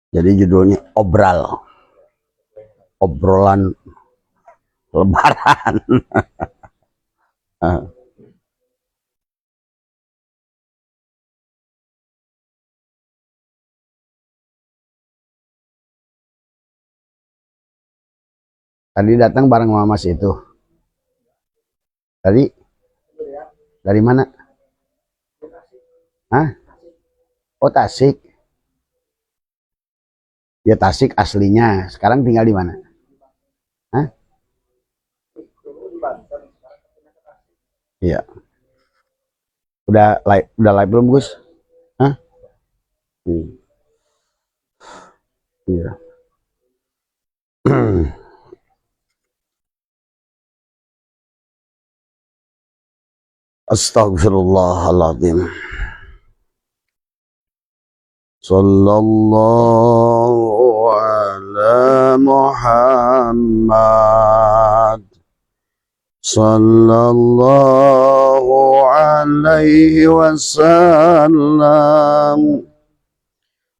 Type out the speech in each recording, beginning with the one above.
Jadi judulnya obrolan lebaran. Tadi datang bareng mama Mas itu. Tadi dari mana? Hah? Oh, Tasik. Ya Tasik aslinya. Sekarang tinggal di mana? Hah? Iya. Udah live belum, Gus? Hah? Iya. Astagfirullahaladzim. Sallallahu ala Muhammad. Sallallahu alaihi wasallam.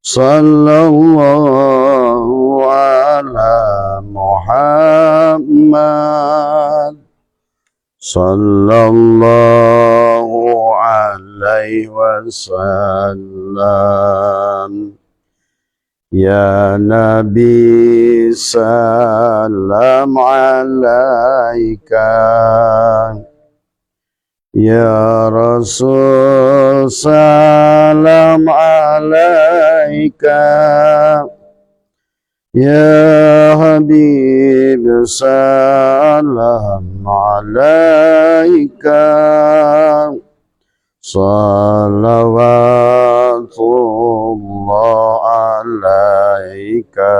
Sallallahu ala Muhammad. Sallallahu alaihi wasallam. Ya Nabi salam alaika. Ya Rasul salam alaika. Ya Habib salam alaika. Salawatullah alaika.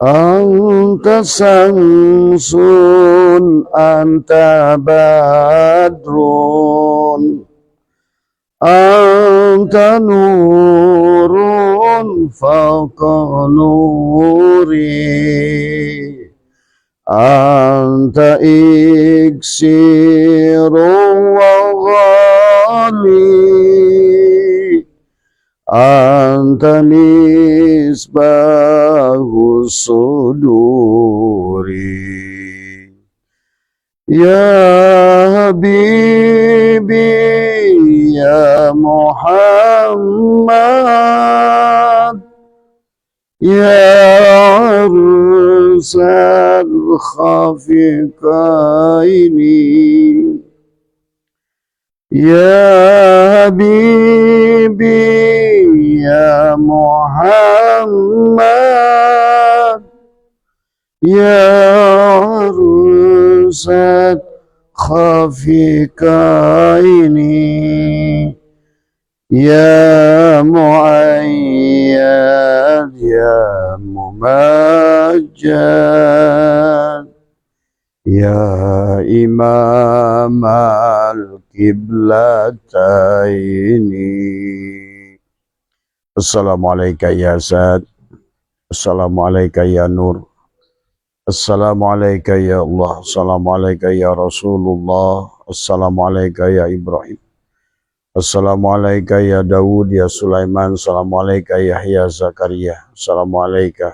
Anta samsun anta badrun. Anta nurun fauqa nuri. Anta iksiru wa ghali. Anta misbahu suduri. Ya Habibi ya Muhammad. Ya arsal khafiqaini. Ya Habibi ya Muhammad. Ya arsal khafiqaini. Ya Mu'ayyad ya Mumajjad. Ya Imam al-Qiblataini. Assalamualaikum ya Sad. Assalamualaikum ya Nur. Assalamualaikum ya Allah. Assalamualaikum ya Rasulullah. Assalamualaikum ya Ibrahim. Assalamualaikum ya Dawud ya Sulaiman. Assalamualaikum ya Yahya Zakaria. Assalamualaikum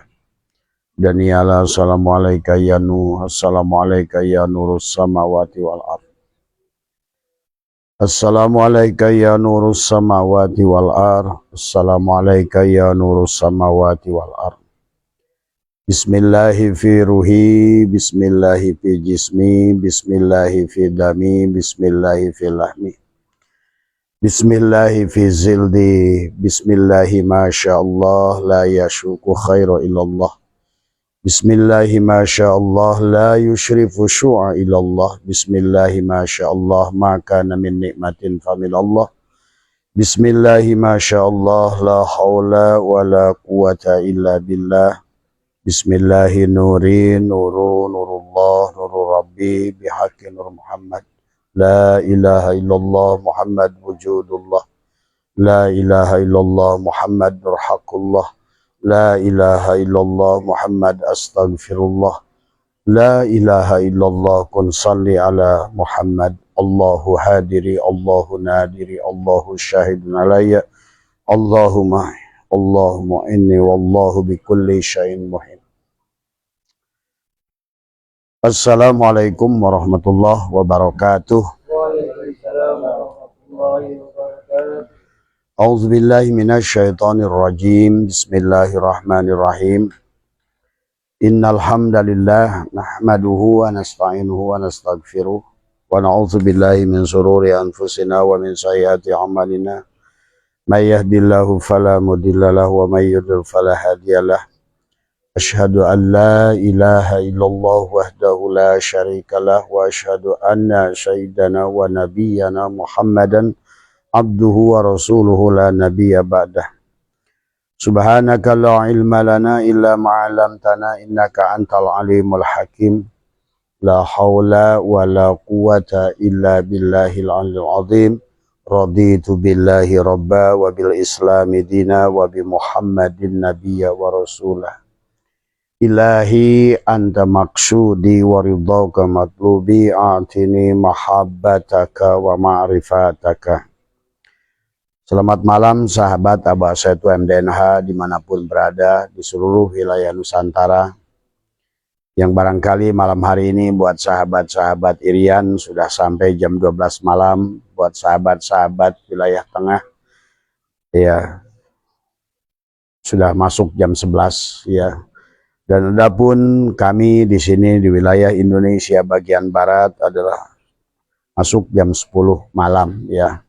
Daniela. Assalamualaikum ya Nuh. Assalamualaikum ya Nurus samawati wal ard. Assalamualaikum ya Nurus samawati wal ard. Assalamualaikum ya Nurus samawati wal ard. Bismillahi fi ruhi, bismillahi fi jismi, bismillahi fi dami, bismillahi fi lahmi. Bismillahi fi zildi, bismillahi masyaallah la yashuku khairu illallah. Bismillahi masyaallah la yushrifu syu'a illallah. Bismillahi masyaallah ma kana min nikmatin faminallah. Bismillahi masyaallah la hawla wa la quwata illa billah. Bismillahi nuri nurullah nurur rabbi bihaqqi nur Muhammad. La ilaha illallah Muhammad wujudullah. La ilaha illallah Muhammad nurhaqullah. La ilaha illallah Muhammad astaghfirullah. La ilaha illallah kun salli ala Muhammad. Allahu hadiri, Allahu nadiri, Allahu syahidun alayya. Allahumma Allahumma inni wallahu bikulli syai'in muhim. Assalamualaikum warahmatullahi wabarakatuh. Waalaikumsalam warahmatullahi wabarakatuh. A'udzu billahi minasy syaithanir rajim. Bismillahirrahmanirrahim. Innal hamdalillah nahmaduhu wa nasta'inuhu wa nastaghfiruh wa na'udzu billahi min shururi anfusina wa min sayyiati a'malina. May yahdihillahu fala mudilla lahu wa may yudlil fala hadiyalah. Asyhadu an la ilaha illallah wahdahu la syarikalah wa asyhadu anna sayyidana wa nabiyyana Muhammadan abduhu wa rasuluhu la nabiyya ba'dah. Subhanaka la ilma lana illa ma 'allamtana innaka antal alimul hakim. La haula wa la quwata illa billahil aliyyil azim. Raditu billahi rabba wa bil islami dina wa bi Muhammadin nabiyya wa rasulah. Ilahi anta maksudi wa ridhaka matlubi atini mahabbataka wa ma'rifataka. Selamat malam sahabat Abah Setu MDNH dimanapun berada di seluruh wilayah Nusantara. Yang barangkali malam hari ini buat sahabat-sahabat Irian sudah sampai jam 12 malam. Buat sahabat-sahabat wilayah tengah ya sudah masuk jam 11 ya. Dan adapun kami di sini di wilayah Indonesia bagian barat adalah masuk jam 10 malam ya.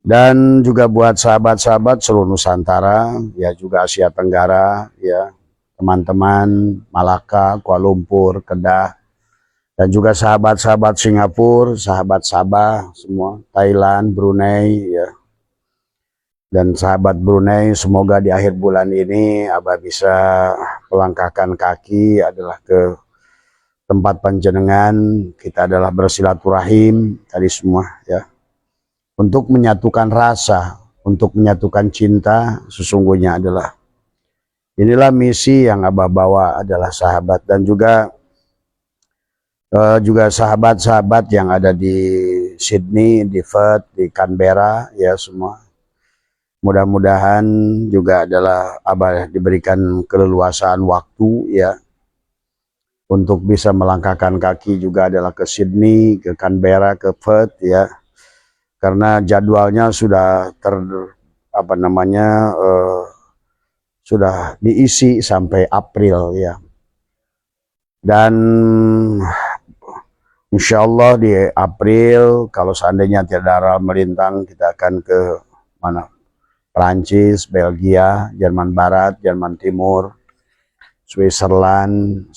Dan juga buat sahabat-sahabat seluruh Nusantara ya, juga Asia Tenggara ya, teman-teman Malaka, Kuala Lumpur, Kedah, dan juga sahabat-sahabat Singapura, sahabat Sabah semua, Thailand, Brunei ya. Dan sahabat Brunei, semoga di akhir bulan ini Abah bisa melangkahkan kaki adalah ke tempat panjenengan. Kita adalah bersilaturahim tadi semua ya. Untuk menyatukan rasa, untuk menyatukan cinta, sesungguhnya adalah inilah misi yang Abah bawa adalah sahabat. Dan juga sahabat-sahabat yang ada di Sydney, di Perth, di Canberra ya semua. Mudah-mudahan juga adalah Abah diberikan keleluasaan waktu ya untuk bisa melangkahkan kaki juga adalah ke Sydney, ke Canberra, ke Perth ya. Karena jadwalnya sudah sudah diisi sampai April ya. Dan insya Allah di April kalau seandainya tidak ada melintang kita akan ke mana? Prancis, Belgia, Jerman Barat, Jerman Timur, Switzerland,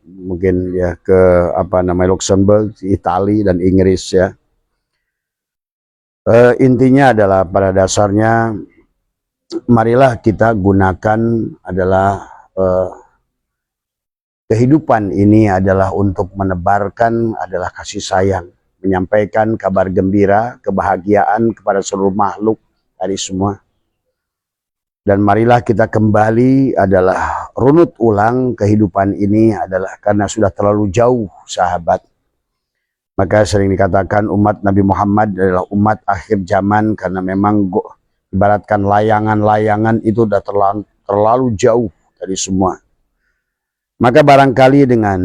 mungkin ya ke Luxembourg, Italia dan Inggris ya. Intinya adalah pada dasarnya marilah kita gunakan adalah kehidupan ini adalah untuk menebarkan adalah kasih sayang, menyampaikan kabar gembira, kebahagiaan kepada seluruh makhluk dari semua. Dan marilah kita kembali adalah runut ulang kehidupan ini adalah karena sudah terlalu jauh sahabat. Maka sering dikatakan umat Nabi Muhammad adalah umat akhir zaman karena memang ibaratkan layangan-layangan itu sudah terlalu jauh dari semua. Maka barangkali dengan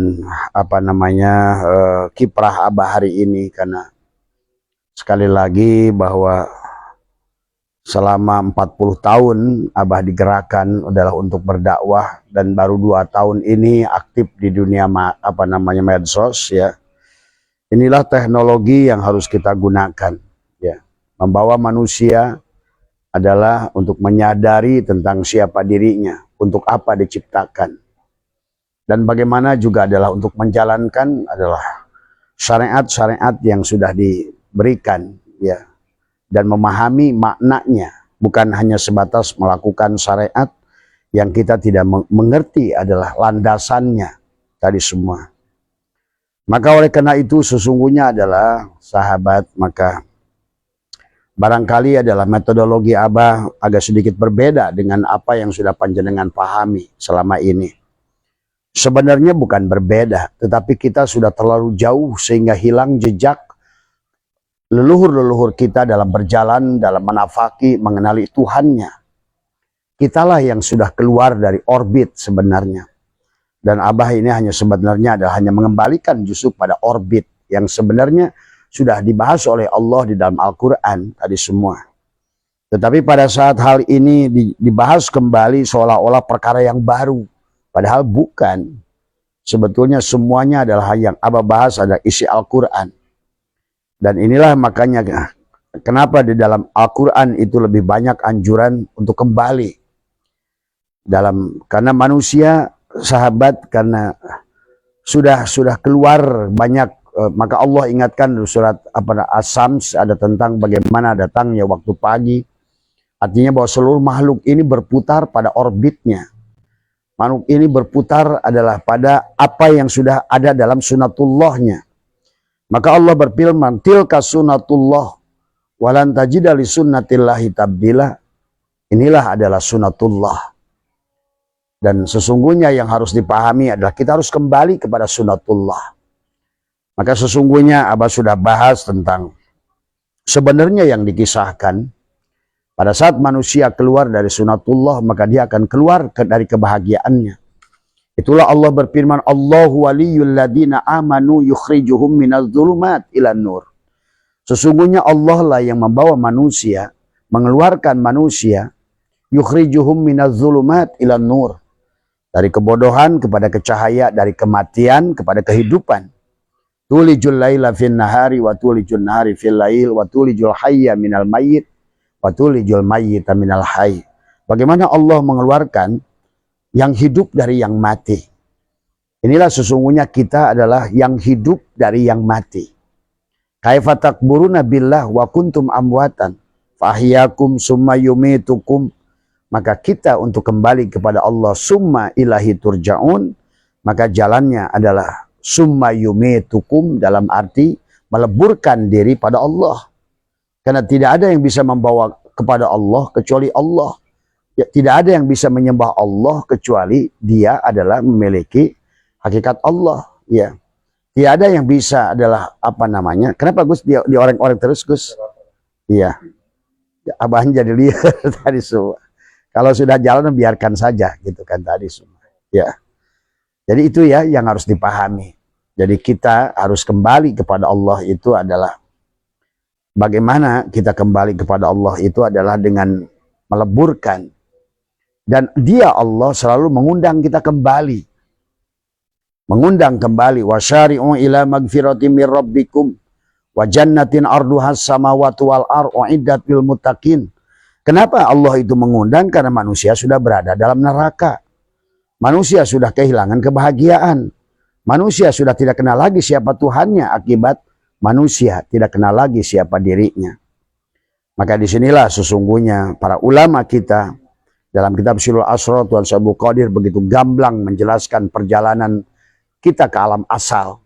kiprah Abah hari ini, karena sekali lagi bahwa selama 40 tahun Abah digerakkan adalah untuk berdakwah dan baru 2 tahun ini aktif di dunia medsos ya. Inilah teknologi yang harus kita gunakan ya. Membawa manusia adalah untuk menyadari tentang siapa dirinya, untuk apa diciptakan. Dan bagaimana juga adalah untuk menjalankan adalah syariat-syariat yang sudah diberikan ya. Dan memahami maknanya, bukan hanya sebatas melakukan syariat yang kita tidak mengerti adalah landasannya tadi semua. Maka oleh karena itu sesungguhnya adalah sahabat, maka barangkali adalah metodologi Abah agak sedikit berbeda dengan apa yang sudah panjenengan pahami selama ini. Sebenarnya bukan berbeda, tetapi kita sudah terlalu jauh sehingga hilang jejak leluhur-leluhur kita dalam berjalan, dalam menafaki, mengenali Tuhannya. Kitalah yang sudah keluar dari orbit sebenarnya. Dan Abah ini hanya sebenarnya adalah hanya mengembalikan justru pada orbit yang sebenarnya sudah dibahas oleh Allah di dalam Al-Quran tadi semua. Tetapi pada saat hal ini dibahas kembali seolah-olah perkara yang baru. Padahal bukan. Sebetulnya semuanya adalah yang Abah bahas adalah isi Al-Quran. Dan inilah makanya kenapa di dalam Al-Quran itu lebih banyak anjuran untuk kembali. Karena manusia, sahabat, karena sudah keluar banyak, maka Allah ingatkan di surat As-Sams ada tentang bagaimana datangnya waktu pagi. Artinya bahwa seluruh makhluk ini berputar pada orbitnya. Makhluk ini berputar adalah pada apa yang sudah ada dalam sunatullahnya. Maka Allah berfirman, tilka sunatullah walan tajida li sunnatillahi tabdila. Inilah adalah sunatullah. Dan sesungguhnya yang harus dipahami adalah kita harus kembali kepada sunatullah. Maka sesungguhnya Abah sudah bahas tentang sebenarnya yang dikisahkan. Pada saat manusia keluar dari sunatullah, maka dia akan keluar dari kebahagiaannya. Itulah Allah berfirman, Allahu waliyul ladina amanu yukhrijuhum minaz zulumat ilan nur. Sesungguhnya Allah lah yang membawa manusia, mengeluarkan manusia, yukhrijuhum minaz zulumat ilan nur. Dari kebodohan kepada kecahaya, dari kematian kepada kehidupan. Tulijul laila fin nahari wa tulijul nahari fil lail wa tulijul hayya minal mayyit wa tulijul mayyita minal hayy. Bagaimana Allah mengeluarkan yang hidup dari yang mati. Inilah sesungguhnya kita adalah yang hidup dari yang mati. Kaifa takburuna billah wa kuntum amwatan fahyakum summa yumitukum. Maka kita untuk kembali kepada Allah summa ilahi turja'un, maka jalannya adalah summa yumitukum, dalam arti meleburkan diri pada Allah. Karena tidak ada yang bisa membawa kepada Allah kecuali Allah. Ya, tidak ada yang bisa menyembah Allah kecuali dia adalah memiliki hakikat Allah. Ya. Tidak ada yang bisa adalah apa namanya. Kenapa Gus di orang-orang terus Gus? Iya. Ya, Abah jadi liar tadi semua. Kalau sudah jalan biarkan saja gitu kan tadi semua. Ya. Jadi itu ya yang harus dipahami. Jadi kita harus kembali kepada Allah itu adalah bagaimana kita kembali kepada Allah itu adalah dengan meleburkan. Dan dia Allah selalu mengundang kita kembali. Mengundang kembali. Wasyari'u ila magfiratim mir rabbikum wa jannatin arduhas samawati wal ardh uiddat lil muttaqin. Kenapa Allah itu mengundang? Karena manusia sudah berada dalam neraka. Manusia sudah kehilangan kebahagiaan. Manusia sudah tidak kenal lagi siapa Tuhannya akibat manusia tidak kenal lagi siapa dirinya. Maka disinilah sesungguhnya para ulama kita dalam kitab Syirul Asrar, Tuan Syekh Abdul Qadir begitu gamblang menjelaskan perjalanan kita ke alam asal.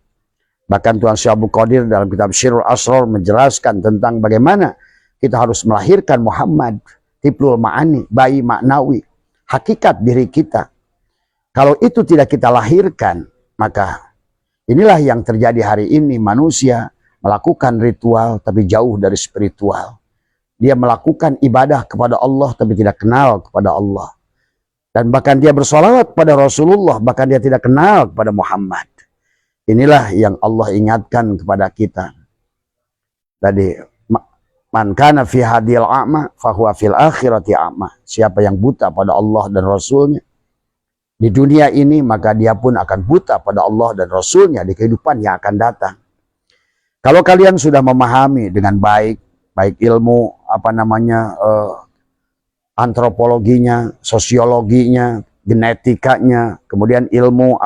Bahkan Tuan Syekh Abdul Qadir dalam kitab Syirul Asrar menjelaskan tentang bagaimana kita harus melahirkan Muhammad, tiplul ma'ani, bayi maknawi, hakikat diri kita. Kalau itu tidak kita lahirkan, maka inilah yang terjadi hari ini. Manusia melakukan ritual tapi jauh dari spiritual. Dia melakukan ibadah kepada Allah tapi tidak kenal kepada Allah. Dan bahkan dia bersolawat pada Rasulullah, bahkan dia tidak kenal kepada Muhammad. Inilah yang Allah ingatkan kepada kita. Tadi, man kana fi hadil a'ma fahuwa fil akhirati a'ma. Siapa yang buta pada Allah dan Rasulnya di dunia ini, maka dia pun akan buta pada Allah dan Rasulnya di kehidupan yang akan datang. Kalau kalian sudah memahami dengan baik ilmu antropologinya, sosiologinya, genetikanya, kemudian ilmu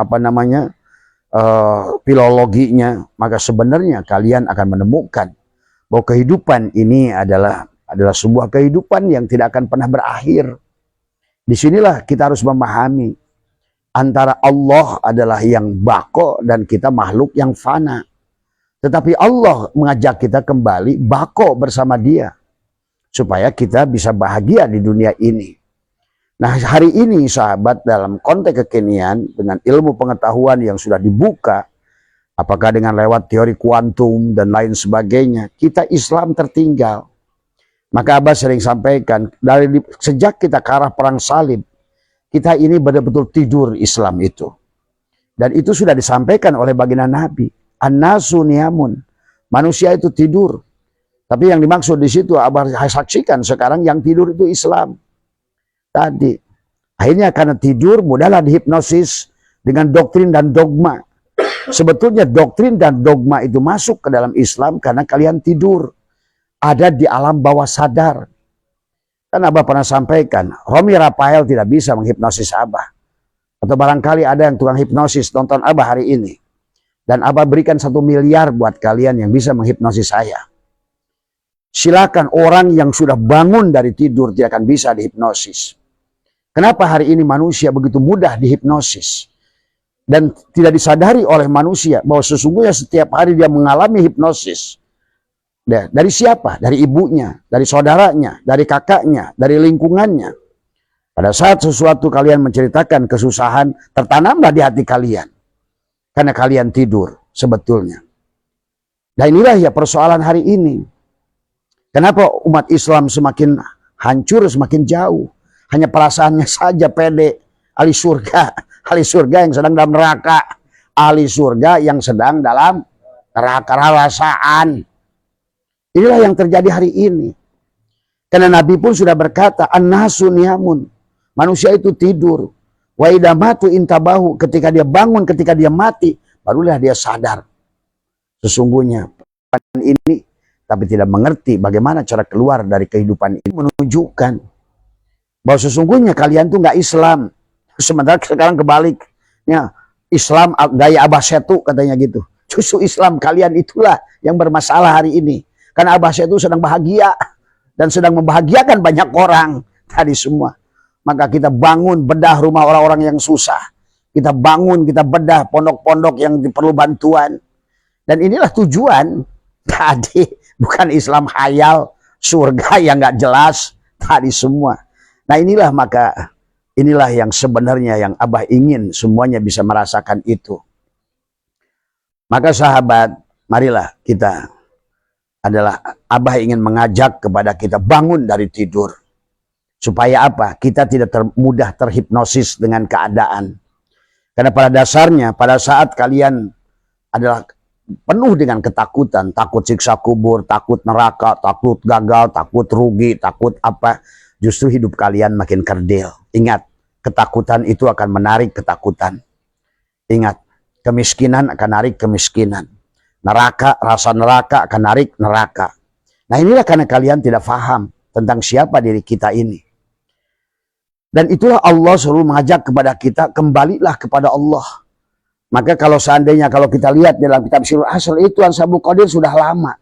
filologinya, maka sebenarnya kalian akan menemukan bahwa kehidupan ini adalah sebuah kehidupan yang tidak akan pernah berakhir. Disinilah kita harus memahami antara Allah adalah yang bako dan kita makhluk yang fana. Tetapi Allah mengajak kita kembali bako bersama dia supaya kita bisa bahagia di dunia ini. Nah, hari ini sahabat, dalam konteks kekinian dengan ilmu pengetahuan yang sudah dibuka, apakah dengan lewat teori kuantum dan lain sebagainya, kita Islam tertinggal. Maka Abah sering sampaikan, sejak kita ke arah perang salib, kita ini betul-betul tidur Islam itu. Dan itu sudah disampaikan oleh baginda Nabi. An-nasu niyamun. Manusia itu tidur. Tapi yang dimaksud di situ Abah saksikan sekarang yang tidur itu Islam. Tadi. Akhirnya karena tidur mudahlah dihipnosis dengan doktrin dan dogma. Sebetulnya doktrin dan dogma itu masuk ke dalam Islam karena kalian tidur. Ada di alam bawah sadar. Kan Abah pernah sampaikan, Romi Rafael tidak bisa menghipnosis Abah. Atau barangkali ada yang tukang hipnosis nonton Abah hari ini. Dan Abah berikan 1 miliar buat kalian yang bisa menghipnosis saya. Silakan, orang yang sudah bangun dari tidur tidak akan bisa dihipnosis. Kenapa hari ini manusia begitu mudah dihipnosis? Dan tidak disadari oleh manusia bahwa sesungguhnya setiap hari dia mengalami hipnosis. Dari siapa? Dari ibunya, dari saudaranya, dari kakaknya, dari lingkungannya. Pada saat sesuatu kalian menceritakan kesusahan, tertanamlah di hati kalian. Karena kalian tidur sebetulnya. Dan inilah ya persoalan hari ini. Kenapa umat Islam semakin hancur, semakin jauh? Hanya perasaannya saja pede. Ahli surga yang sedang dalam neraka. Ahli surga yang sedang dalam neraka perasaan. Inilah yang terjadi hari ini. Karena Nabi pun sudah berkata, an-nasu niyamun. Manusia itu tidur. Wa idza matu intabahu, ketika dia bangun, ketika dia mati, barulah dia sadar. Sesungguhnya ini, tapi tidak mengerti bagaimana cara keluar dari kehidupan ini, menunjukkan bahwa sesungguhnya kalian tuh nggak Islam. Sementara sekarang kebalik. Ya, Islam gaya Abah Setu katanya gitu. Justru Islam kalian itulah yang bermasalah hari ini. Karena Abah Setu sedang bahagia dan sedang membahagiakan banyak orang tadi semua. Maka kita bangun bedah rumah orang-orang yang susah. Kita bangun, kita bedah pondok-pondok yang perlu bantuan. Dan inilah tujuan tadi, bukan Islam khayal, surga yang nggak jelas tadi semua. Nah inilah yang sebenarnya yang Abah ingin semuanya bisa merasakan itu. Maka sahabat, marilah kita Abah ingin mengajak kepada kita bangun dari tidur. Supaya apa? Kita tidak mudah terhipnosis dengan keadaan. Karena pada dasarnya, pada saat kalian adalah penuh dengan ketakutan, takut siksa kubur, takut neraka, takut gagal, takut rugi, takut apa, justru hidup kalian makin kerdil. Ingat, ketakutan itu akan menarik ketakutan. Ingat, kemiskinan akan narik kemiskinan. Neraka, rasa neraka akan narik neraka. Nah inilah karena kalian tidak paham tentang siapa diri kita ini. Dan itulah Allah selalu mengajak kepada kita, kembalilah kepada Allah. Maka kalau seandainya kalau kita lihat dalam kitab Sirul Asr itu Ansabul Qadir sudah lama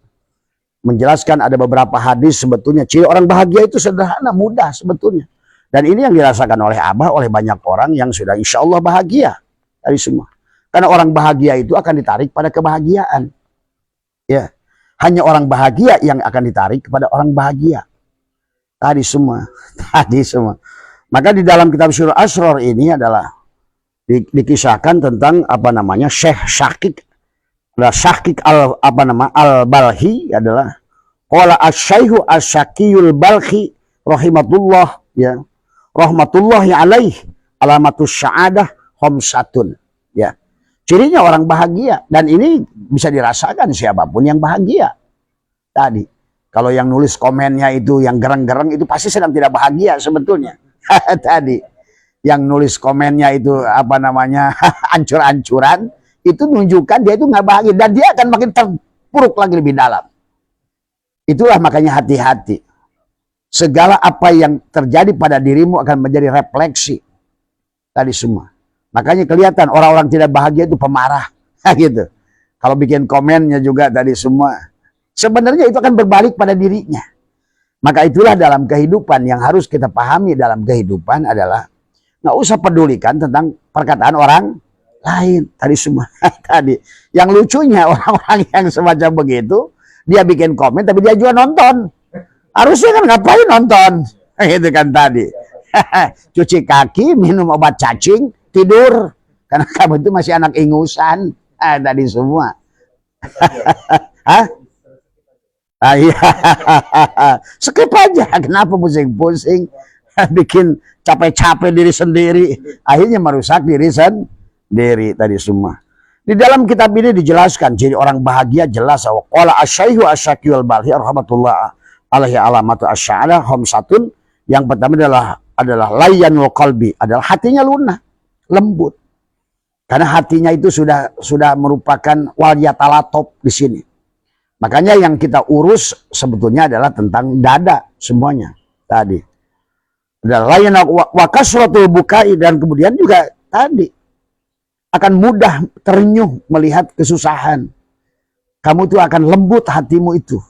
menjelaskan ada beberapa hadis sebetulnya ciri orang bahagia itu sederhana, mudah sebetulnya. Dan ini yang dirasakan oleh Abah, oleh banyak orang yang sudah insya Allah bahagia dari semua. Karena orang bahagia itu akan ditarik pada kebahagiaan. Ya, hanya orang bahagia yang akan ditarik kepada orang bahagia. Tadi semua. Maka di dalam kitab Surah Asrar ini adalah dikisahkan tentang apa namanya Syekh Syakik al-Balhi adalah qala asy-Syaikhu asy-Syakiyul Balhi rahimatullah ya. Rahmatullahi alaih alamatus sya'adah khamsatun ya. Cirinya orang bahagia dan ini bisa dirasakan siapapun yang bahagia. Tadi kalau yang nulis komennya itu yang gereng-gereng itu pasti sedang tidak bahagia sebetulnya. Tadi yang nulis komennya itu apa namanya ancur-ancuran itu menunjukkan dia itu nggak bahagia dan dia akan makin terpuruk lagi lebih dalam. Itulah makanya hati-hati. Segala apa yang terjadi pada dirimu akan menjadi refleksi tadi semua. Makanya kelihatan orang-orang tidak bahagia itu pemarah gitu. Kalau bikin komennya juga tadi semua. Sebenarnya itu akan berbalik pada dirinya. Maka itulah dalam kehidupan yang harus kita pahami dalam kehidupan adalah nggak usah pedulikan tentang perkataan orang lain tadi semua. Tadi yang lucunya orang-orang yang semacam begitu dia bikin komen tapi dia juga nonton. Harusnya kan ngapain nonton? Gitu kan tadi. Cuci kaki, minum obat cacing, tidur. Karena kamu itu masih anak ingusan. Tadi semua. Hah? Ah, iya. Skip aja. Kenapa pusing-pusing? Bikin capek-capek diri sendiri. Akhirnya merusak diri sendiri tadi semua. Di dalam kitab ini dijelaskan jadi orang bahagia jelas. Qala asy-syaihu asy-syaqiyul balhi rahmatullah alaihi alamatu asy'ala khamsatun. Yang pertama adalah layyanul qalbi, adalah hatinya lunak, lembut. Karena hatinya itu sudah merupakan waliyatalatop di sini. Makanya yang kita urus sebetulnya adalah tentang dada semuanya tadi. Dan lain wa kasratul bukai, dan kemudian juga tadi akan mudah terenyuh melihat kesusahan. Kamu tuh akan lembut hatimu itu.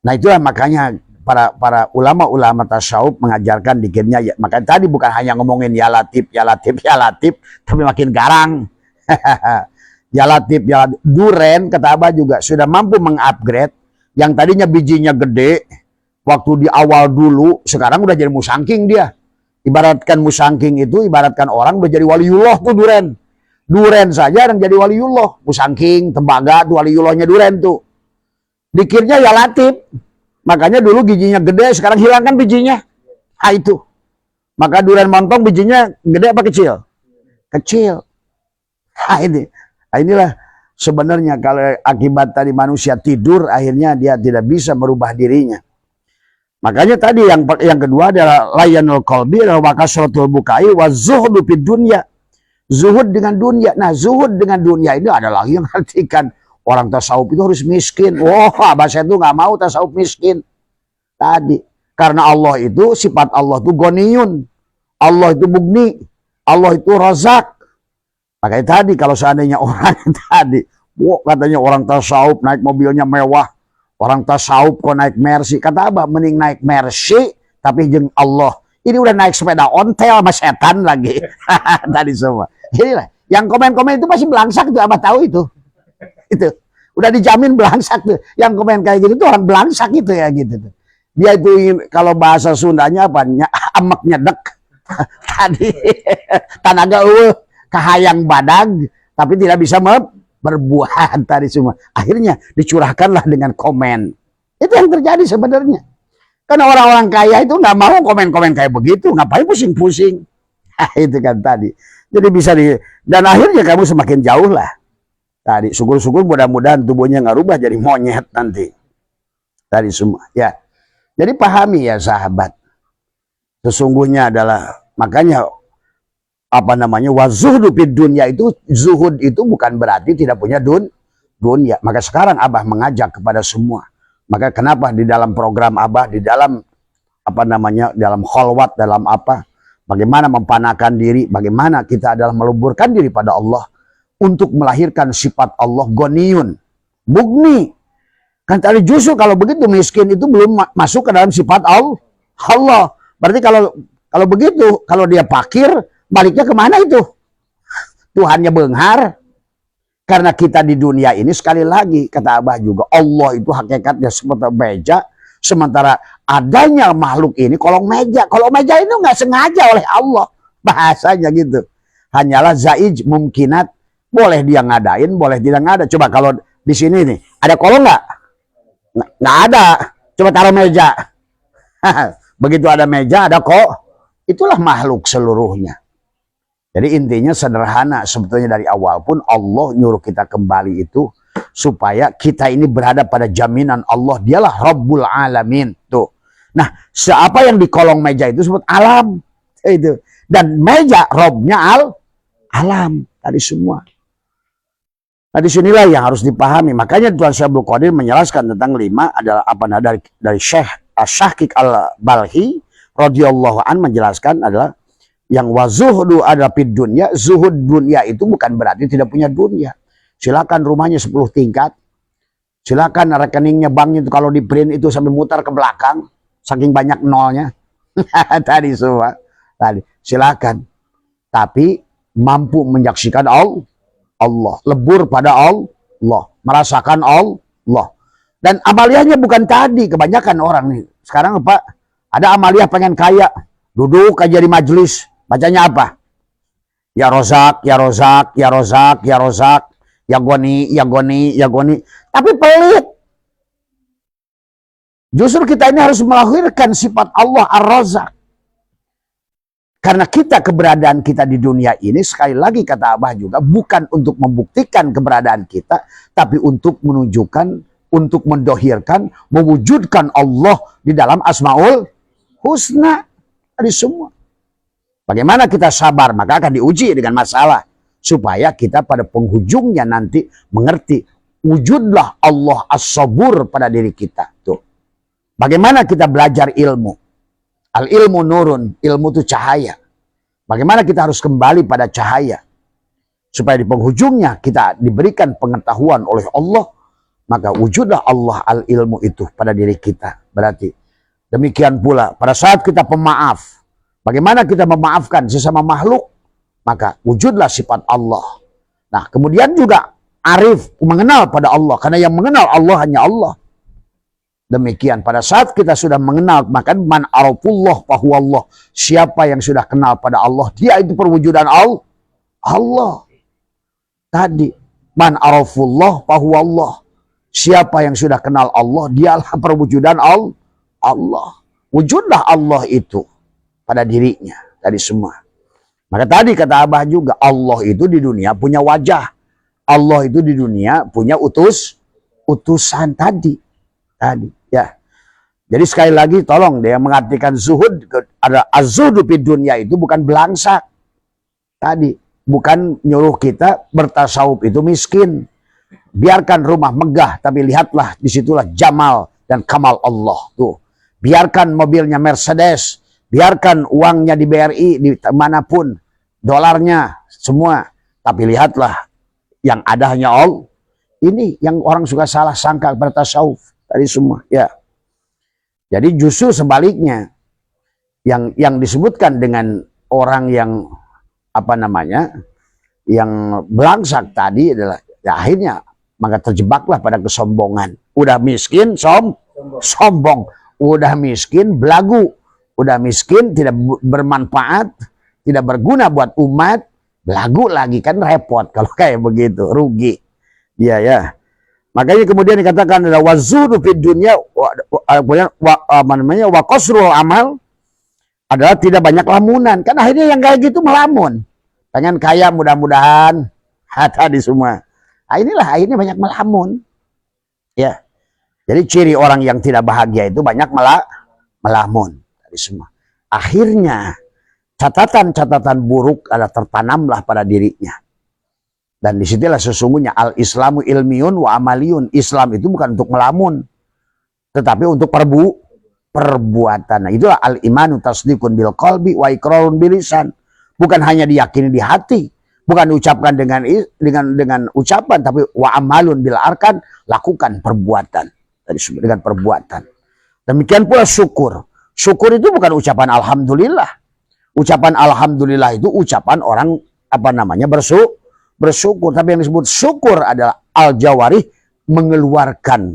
Nah itulah makanya para ulama-ulama tasawuf mengajarkan dikirnya ya, makanya tadi bukan hanya ngomongin ya latif, ya latif, ya latif, tapi makin garang. Ya latif, ya latif. Duren kata Abah juga sudah mampu mengupgrade yang tadinya bijinya gede waktu di awal dulu, sekarang udah jadi musangking dia. Ibaratkan musangking itu ibaratkan orang udah jadi waliullah tuh duren. Duren saja yang jadi waliullah, musangking, tembaga tuh waliullahnya duren tuh. Dikirnya ya latif. Makanya dulu giginya gede, sekarang hilangkan bijinya. Ah itu. Maka duren montong bijinya gede apa kecil? Kecil. Ah ini. Inilah sebenarnya kalau akibat tadi manusia tidur, akhirnya dia tidak bisa merubah dirinya. Makanya tadi yang kedua adalah layanul qalbi, adalah wakasratul bukai wa zuhdu fid dunya. Zuhud dengan dunia. Nah, zuhud dengan dunia ini adalah yang artikan orang tasawuf itu harus miskin. Wah, Abah saya itu nggak mau tasawuf miskin. Tadi karena Allah itu sifat Allah itu goniyun, Allah itu mugni, Allah itu razak. Makanya tadi kalau seandainya orang tadi, katanya orang tasawuf naik mobilnya mewah, orang tasawuf kok naik Mercy, kata Abah mending naik Mercy tapi jeung Allah. Ini udah naik sepeda ontel sama setan lagi. Tadi semua. Jadilah yang komen-komen itu pasti belangsak tuh, Abah tahu itu. Itu udah dijamin belangsak tuh. Yang komen kayak gitu tuh orang belangsak itu ya gitu tuh. Dia itu kalau bahasa Sundanya apa? Amek nyedek. Tadi tanaga kahayang badag tapi tidak bisa berbuat tadi semua. Akhirnya dicurahkanlah dengan komen. Itu yang terjadi sebenarnya. Karena orang-orang kaya itu nggak mau komen-komen kayak begitu. Ngapain pusing-pusing? Itu kan tadi. Jadi bisa dan akhirnya kamu semakin jauh lah. Tadi syukur-syukur mudah-mudahan tubuhnya nggak rubah jadi monyet nanti. Tadi semua. Ya. Jadi pahami ya sahabat. Sesungguhnya adalah makanya apa namanya wazuhdu fid dunya itu, zuhud itu bukan berarti tidak punya dunia. Maka sekarang Abah mengajak kepada semua. Maka kenapa di dalam program Abah, di dalam apa namanya, dalam kholwat, dalam apa, bagaimana mempanakan diri, bagaimana kita adalah meluburkan diri pada Allah untuk melahirkan sifat Allah goniyun, mugni. Kan tadi justru kalau begitu miskin itu belum masuk ke dalam sifat Allah. Berarti kalau begitu, kalau dia fakir, baliknya kemana itu? Tuhannya benghar. Karena kita di dunia ini sekali lagi kata Abah juga, Allah itu hakikatnya seperti meja, sementara adanya makhluk ini kolong meja. Kolong meja itu nggak sengaja oleh Allah, bahasanya gitu. Hanyalah zaij mungkinat, boleh dia ngadain, boleh tidak ngada. Coba kalau di sini nih ada kolong nggak? Nggak ada. Coba taruh meja. Begitu ada meja ada kok. Itulah makhluk seluruhnya. Jadi intinya sederhana, sebetulnya dari awal pun Allah nyuruh kita kembali itu supaya kita ini berada pada jaminan Allah, dialah Rabbul Alamin tuh. Nah, siapa yang di kolong meja itu disebut alam itu, dan meja Robnya alam tadi semua. Nah disinilah yang harus dipahami. Makanya Tuan Syekh Abdul Qadir menjelaskan tentang 5 adalah apa dari Syekh Asy-Syaqiq Al-Balhi radhiyallahu an menjelaskan adalah yang wazuhdu ada fid dunya, zuhud dunia itu bukan berarti tidak punya dunia. Silakan rumahnya 10 tingkat. Silakan rekeningnya banknya itu kalau di print itu sampai mutar ke belakang saking banyak nolnya. Tadi semua. Tadi silakan. Tapi mampu menyaksikan Allah, lebur pada Allah, merasakan Allah. Dan amaliyahnya bukan tadi, kebanyakan orang nih. Sekarang apa? Ada amaliyah pengen kaya, duduk aja di majelis. Bacanya apa? Ya Rozak, ya Rozak, ya Rozak, ya Rozak, ya Goni, ya Goni, ya Goni. Tapi pelit. Justru kita ini harus melahirkan sifat Allah Ar-Razzaq. Karena keberadaan kita di dunia ini, sekali lagi kata Abah juga, bukan untuk membuktikan keberadaan kita, tapi untuk menunjukkan, untuk mendohirkan, mewujudkan Allah di dalam Asmaul Husna. Tadi semua. Bagaimana kita sabar, maka akan diuji dengan masalah. Supaya kita pada penghujungnya nanti mengerti, wujudlah Allah As-Sabur pada diri kita. Tuh. Bagaimana kita belajar ilmu? Al-ilmu nurun, ilmu itu cahaya. Bagaimana kita harus kembali pada cahaya? Supaya di penghujungnya kita diberikan pengetahuan oleh Allah, maka wujudlah Allah al-ilmu itu pada diri kita. Berarti demikian pula pada saat kita pemaaf, bagaimana kita memaafkan sesama makhluk, maka wujudlah sifat Allah. Nah, kemudian juga arif, mengenal pada Allah, karena yang mengenal Allah hanya Allah. Demikian pada saat kita sudah mengenal, maka man arafullah fahuwallah. Siapa yang sudah kenal pada Allah, dia itu perwujudan Allah. Tadi man arafullah fahuwallah. Siapa yang sudah kenal Allah, dialah perwujudan Allah. Wujudlah Allah itu pada dirinya dari semua. Maka tadi kata Abah juga, Allah itu di dunia punya wajah. Allah itu di dunia punya utusan tadi. Ya. Jadi sekali lagi tolong dia mengartikan zuhud, ada az-zuhdu fid dunia itu bukan belangsak. Tadi bukan nyuruh kita bertasawuf itu miskin. Biarkan rumah megah, tapi lihatlah disitulah jamal dan kamal Allah tuh. Biarkan mobilnya Mercedes, biarkan uangnya di BRI, di manapun, dolarnya semua, tapi lihatlah yang ada hanya Allah. Ini yang orang suka salah sangka bertasawuf tadi semua, ya. Jadi justru sebaliknya, yang disebutkan dengan orang yang apa namanya, yang belangsak tadi adalah ya akhirnya maka terjebaklah pada kesombongan. Udah miskin sombong, udah miskin belagu, udah miskin tidak bermanfaat, tidak berguna buat umat, belagu lagi, kan repot kalau kayak begitu, rugi dia ya. Makanya kemudian dikatakan adalah wazudu fid dunya wa qasrul amal, adalah tidak banyak lamunan. Kan akhirnya yang kayak gitu melamun. Pengen kaya mudah-mudahan, tadi semua. Nah, inilah akhirnya banyak melamun. Ya. Jadi ciri orang yang tidak bahagia itu banyak melamun tadi semua. Akhirnya catatan-catatan buruk adalah tertanamlah pada dirinya. Dan disitulah sesungguhnya al-islamu ilmiun wa amaliyun. Islam itu bukan untuk melamun, tetapi untuk perbuatan. Nah, itulah al-imanu tasdiqun bil qalbi wa iqrarun bil lisan. Bukan hanya diyakini di hati, bukan diucapkan dengan ucapan, tapi wa amalun bil arkan, lakukan perbuatan. Dengan perbuatan. Demikian pula syukur. Syukur itu bukan ucapan alhamdulillah. Ucapan alhamdulillah itu ucapan orang bersyukur, tapi yang disebut syukur adalah al-jawarih, mengeluarkan.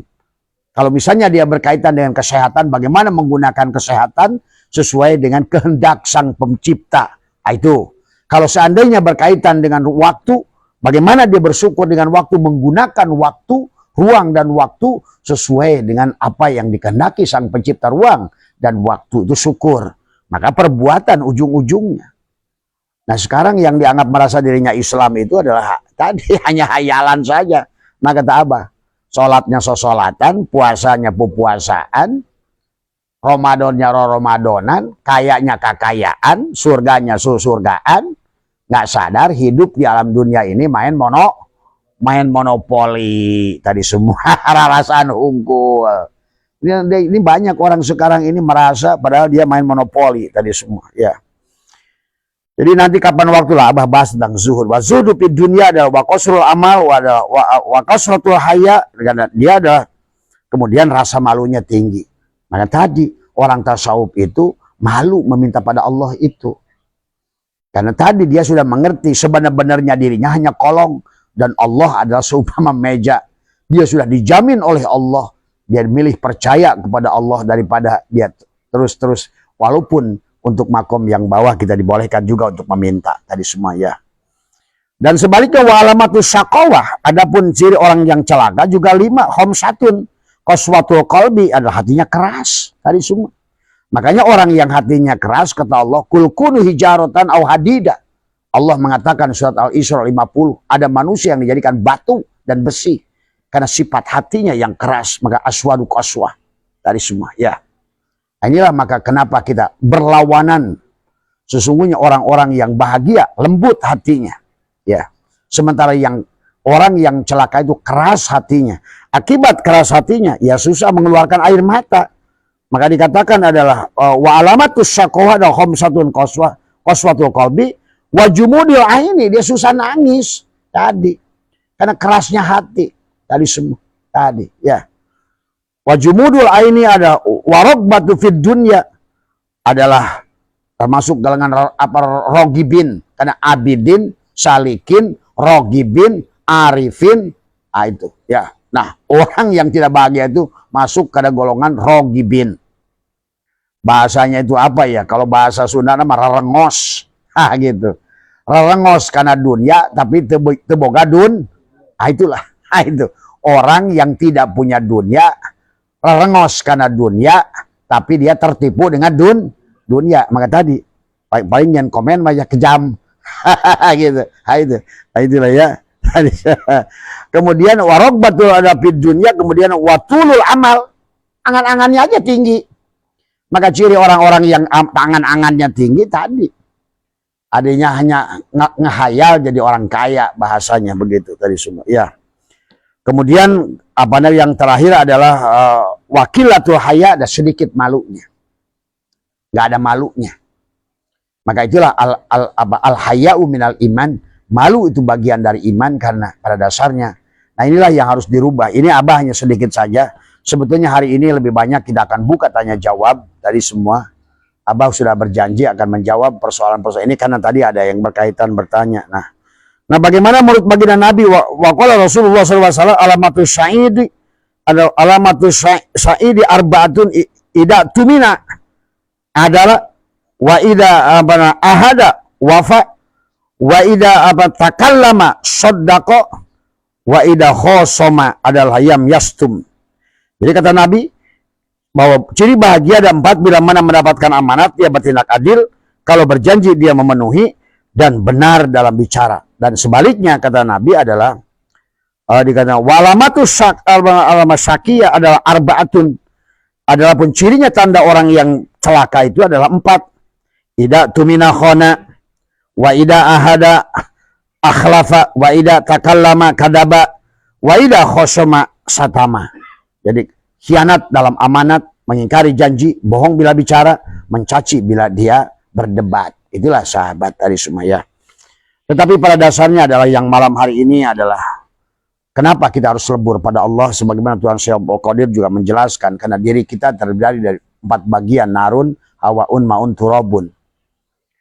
Kalau misalnya dia berkaitan dengan kesehatan, bagaimana menggunakan kesehatan sesuai dengan kehendak sang pencipta. Itu. Kalau seandainya berkaitan dengan waktu, bagaimana dia bersyukur dengan waktu, menggunakan waktu, ruang dan waktu sesuai dengan apa yang dikehendaki sang pencipta ruang dan waktu, itu syukur. Maka perbuatan ujung-ujungnya. Nah sekarang yang dianggap merasa dirinya Islam itu adalah tadi hanya hayalan saja. Nah kata Abah, sholatnya shosolatan, puasanya puasaan, Ramadannya Ramadonan, kayaknya kakayaan, surganya surgaan, nggak sadar hidup di alam dunia ini main monopoli tadi semua, rarasan unggul. Ini banyak orang sekarang ini merasa padahal dia main monopoli tadi semua, ya. Jadi nanti kapan waktu lah Abah bahas tentang zuhud. Wa zuhudu fid dunya adalah wa qasrul amal wa qasratul haya. Dia adalah kemudian rasa malunya tinggi. Maka tadi orang tasawuf itu malu meminta pada Allah itu. Karena tadi dia sudah mengerti sebenar-benarnya dirinya hanya kolong. Dan Allah adalah seumpama meja. Dia sudah dijamin oleh Allah. Dia milih percaya kepada Allah daripada dia terus-terus. Walaupun untuk makom yang bawah kita dibolehkan juga untuk meminta tadi semua ya. Dan sebaliknya wa alamatus syaqawah, adapun ciri orang yang celaka juga 5, khamsatun. Qaswatul qalbi adalah hatinya keras. Tadi semua. Makanya orang yang hatinya keras, kata Allah, kul kunu hijaratan au hadida. Allah mengatakan surat Al-Isra 50, ada manusia yang dijadikan batu dan besi karena sifat hatinya yang keras. Maka aswadu qaswah. Tadi semua, ya. Inilah maka kenapa kita berlawanan. Sesungguhnya orang-orang yang bahagia lembut hatinya, ya. Sementara yang orang yang celaka itu keras hatinya. Akibat keras hatinya, ya susah mengeluarkan air mata. Maka dikatakan adalah wa alamatus syaqwa da khamsatun qaswatul qalbi wa jumudil aini, dia susah nangis tadi. Karena kerasnya hati tadi semua tadi, ya. Wa jumudul aini ada warabbatu fid dunya adalah termasuk golongan apa rogibin, karena abidin, salikin, rogibin, arifin, itu ya. Nah, orang yang tidak bahagia itu masuk pada golongan rogibin. Bahasanya itu apa ya? Kalau bahasa Sunda nama rarengos, gitu. Rarengos karena dunia tapi teboga dun. Itulah, itu orang yang tidak punya dunia, rarengos karena dunia tapi dia tertipu dengan dunia. Maka tadi paling yang komen banyak kejam. Gitu. Itulah ya. Kemudian warabbatul ada fid dunya, kemudian watulul amal. Angan-angannya aja tinggi. Maka ciri orang-orang yang angan-angannya tinggi tadi, adanya hanya ngehayal jadi orang kaya, bahasanya begitu tadi semua. Ya. Kemudian apa yang terakhir adalah wakilatul haya, ada sedikit malunya. Nggak ada malunya. Maka itulah al-haya'u minal iman. Malu itu bagian dari iman karena pada dasarnya. Nah inilah yang harus dirubah. Ini Abah hanya sedikit saja. Sebetulnya hari ini lebih banyak kita akan buka tanya jawab dari semua. Abah sudah berjanji akan menjawab persoalan-persoalan ini karena tadi ada yang berkaitan bertanya. Nah bagaimana menurut baginda Nabi? Waqala Rasulullah SAW alamatus sya'idi, ada alamatus sya'idi arbaatun ida tumina, adalah wa ida ahada wafa, wa ida takallama saddaqa, wa ida khosoma adalah yam yastum. Jadi kata Nabi bahwa ciri bahagia ada 4, bila mana mendapatkan amanat dia bertindak adil, kalau berjanji dia memenuhi, dan benar dalam bicara. Dan sebaliknya kata Nabi adalah dikatakan walamatus syaqiyah adalah arbaatun, adalah pun cirinya tanda orang yang celaka itu adalah 4. Ida tumina khona, wa ida ahada akhlafa, wa ida takallama kadaba, wa ida khosoma satama. Jadi khianat dalam amanat, mengingkari janji, bohong bila bicara, mencaci bila dia berdebat. Itulah sahabat dari semua ya. Tetapi pada dasarnya adalah yang malam hari ini adalah kenapa kita harus lebur pada Allah, sebagaimana Tuhan Syekh Abdul Qadir juga menjelaskan, karena diri kita terdiri dari 4 bagian, narun, hawaun, maun, turabun.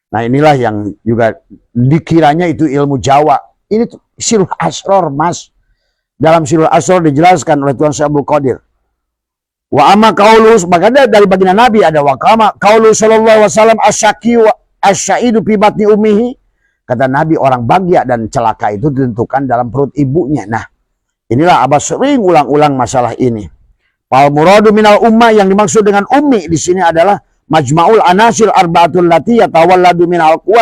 Nah inilah yang juga dikiranya itu ilmu Jawa. Ini Sirul Asror, Mas. Dalam Sirul Asror dijelaskan oleh Tuhan Syekh Abdul Qadir. Wa amma qaulus, maka dari baginda Nabi ada wa kama qaulus sallallahu alaihi wasallam asyaqi wa asyaidu fi batni ummihi. Kata Nabi orang bahagia dan celaka itu ditentukan dalam perut ibunya. Nah, inilah Abah sering ulang-ulang masalah ini. Fal muradu minal ummah, yang dimaksud dengan ummi di sini adalah majma'ul anasir arba'atul lati yatawalladu minal quwa.